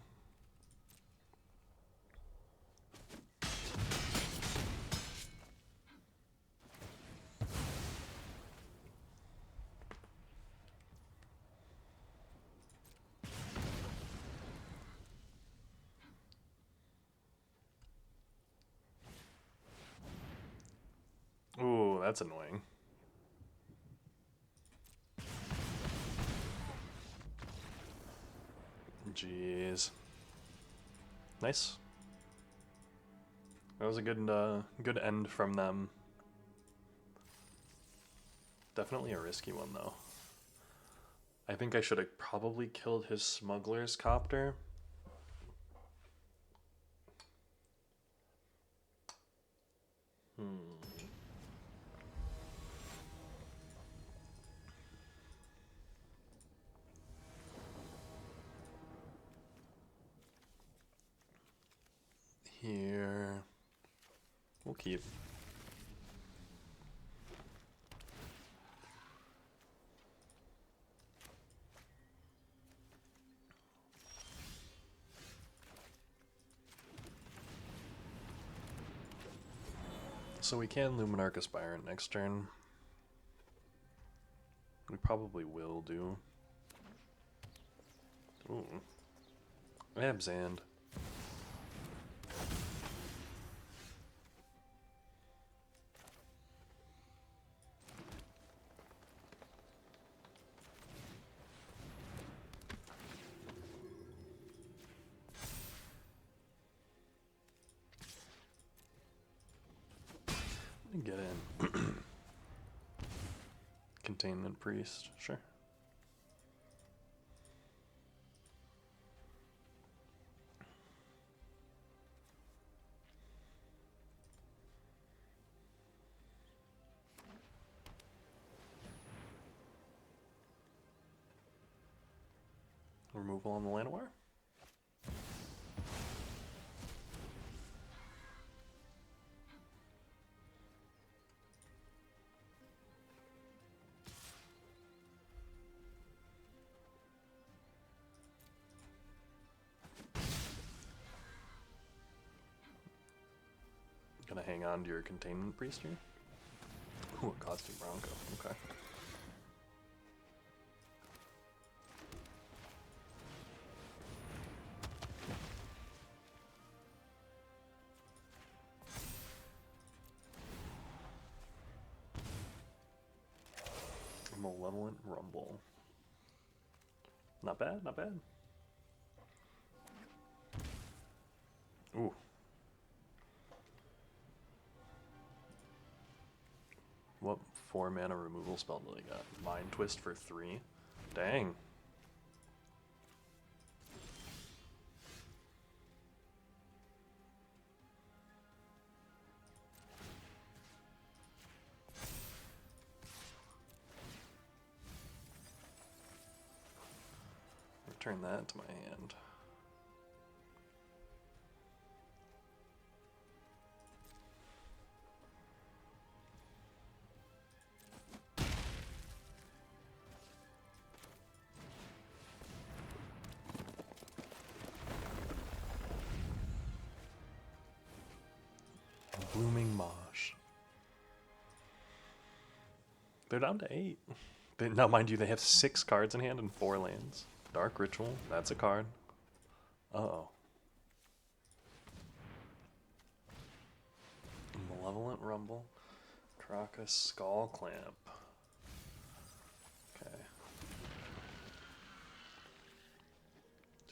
Ooh, that's annoying. Jeez. Nice. That was a good end from them. Definitely a risky one though. I think I should have probably killed his smuggler's copter. Here. We'll keep. So we can Luminarch Aspirant next turn. We probably will do. Ooh. Abzand. Get in. Containment Priest, sure. Removal on the Llanowar. Gonna hang on to your Containment Priest here. Ooh, a Costume Bronco, okay. Malevolent Rumble. Not bad, not bad. Ooh. What 4 mana removal spell do they got? Mind Twist for 3? Dang. Return that to my hand. Blooming Mosh. They're down to 8. Now, mind you, they have 6 cards in hand and 4 lands. Dark Ritual, that's a card. Uh-oh. Malevolent Rumble, Caracas Skull Clamp. Okay.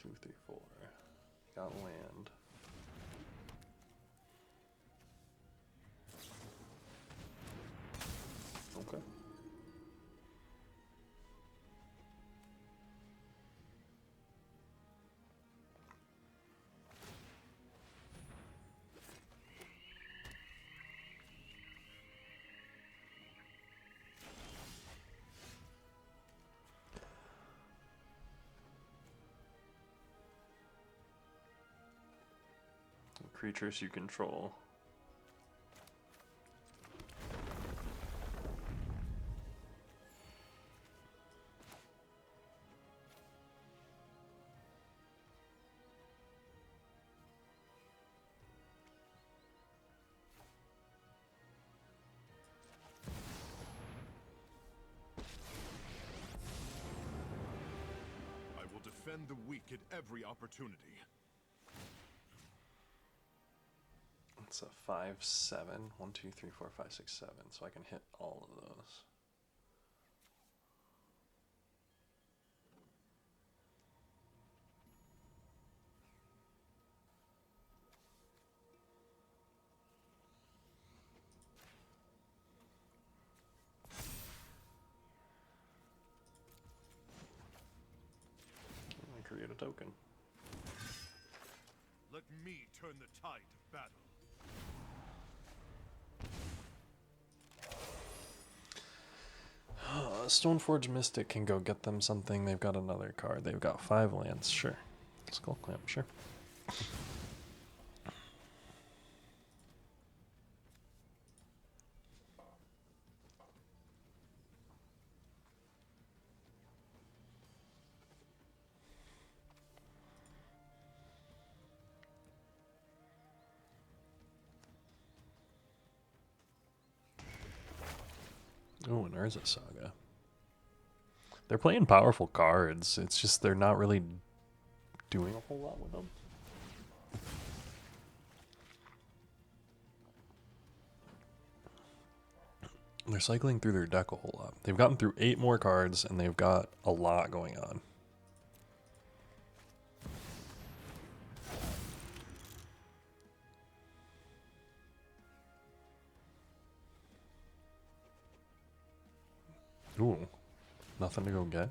2, 3, 4. Got land. Okay. Creatures you control. I will defend the weak at every opportunity. It's a 5, 7. 1, 2, 3, 4, 5, 6, 7. So I can hit all of those. And create a token. Let me turn the tide of battle. Stoneforge Mystic can go get them something. They've got another card. They've got 5 lands. Sure. Skull Clamp. Sure. Oh, an Urza Saga. They're playing powerful cards. It's just they're not really doing a whole lot with them. They're cycling through their deck a whole lot. They've gotten through 8 more cards, and they've got a lot going on. Ooh, nothing to go get.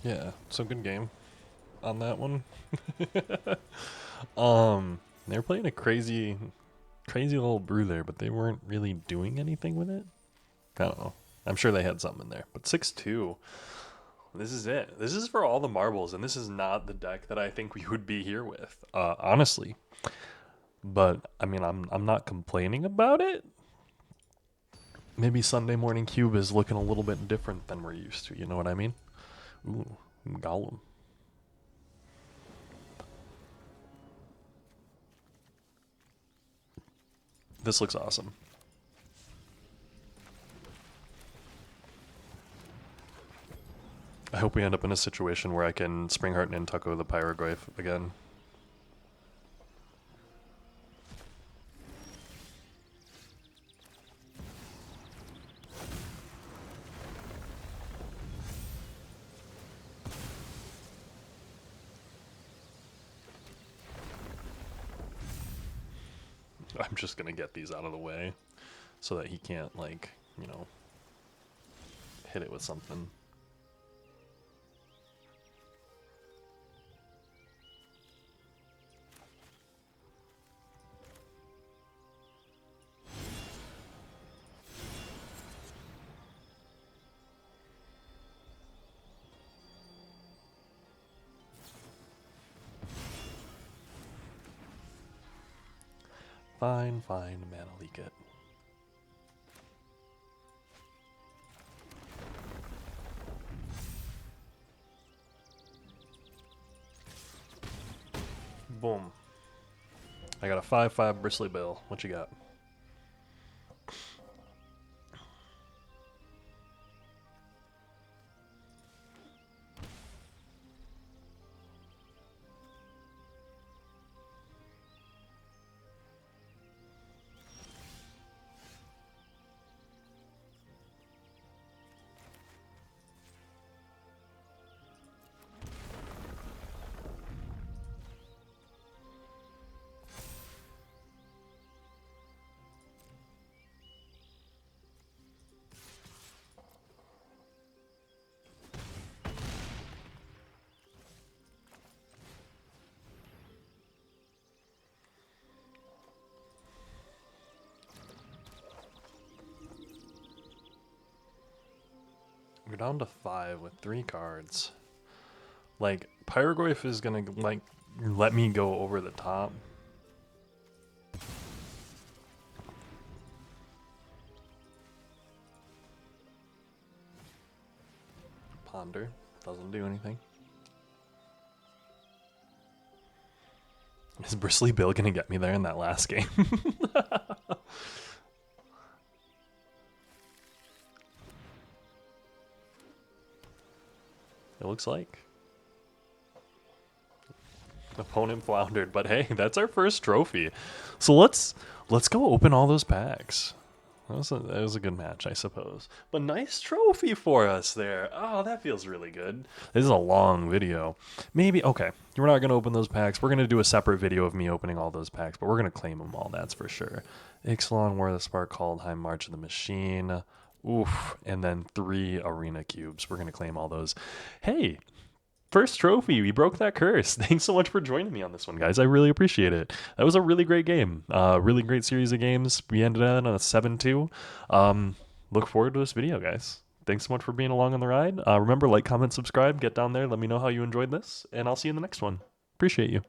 Yeah, so good game on that one. They're playing a crazy little brew there, but they weren't really doing anything with it. I don't know. I'm sure they had something in there. But 6-2, this is it. This is for all the marbles, and this is not the deck that I think we would be here with, honestly. But I mean, I'm not complaining about it. Maybe Sunday morning cube is looking a little bit different than we're used to. You know what I mean? Ooh, Golem. This looks awesome. I hope we end up in a situation where I can Springheart Nantuko the pyrogoyf again. I'm just gonna get these out of the way so that he can't, like, you know, hit it with something. Fine, mana leak it. Boom. I got a 5/5 Bristly Bill. What you got? We're down to 5 with 3 cards. Like, pyrogoyf is gonna, like, let me go over the top. Ponder. Doesn't do anything. Is Bristly Bill gonna get me there in that last game? It looks like. Opponent floundered, but hey, that's our first trophy. So let's go open all those packs. That was a good match, I suppose. But nice trophy for us there. Oh, that feels really good. This is a long video. Maybe, okay, we're not going to open those packs. We're going to do a separate video of me opening all those packs, but we're going to claim them all, that's for sure. Ixalan, War of the Spark, Kaldheim, March of the Machine. Oof, and then 3 arena cubes. We're going to claim all those. Hey, first trophy, we broke that curse. Thanks so much for joining me on this one, guys. I really appreciate it. That was a really great game. Really great series of games. We ended on a 7-2. Look forward to this video, guys. Thanks so much for being along on the ride. Remember, like, comment, subscribe. Get down there. Let me know how you enjoyed this. And I'll see you in the next one. Appreciate you.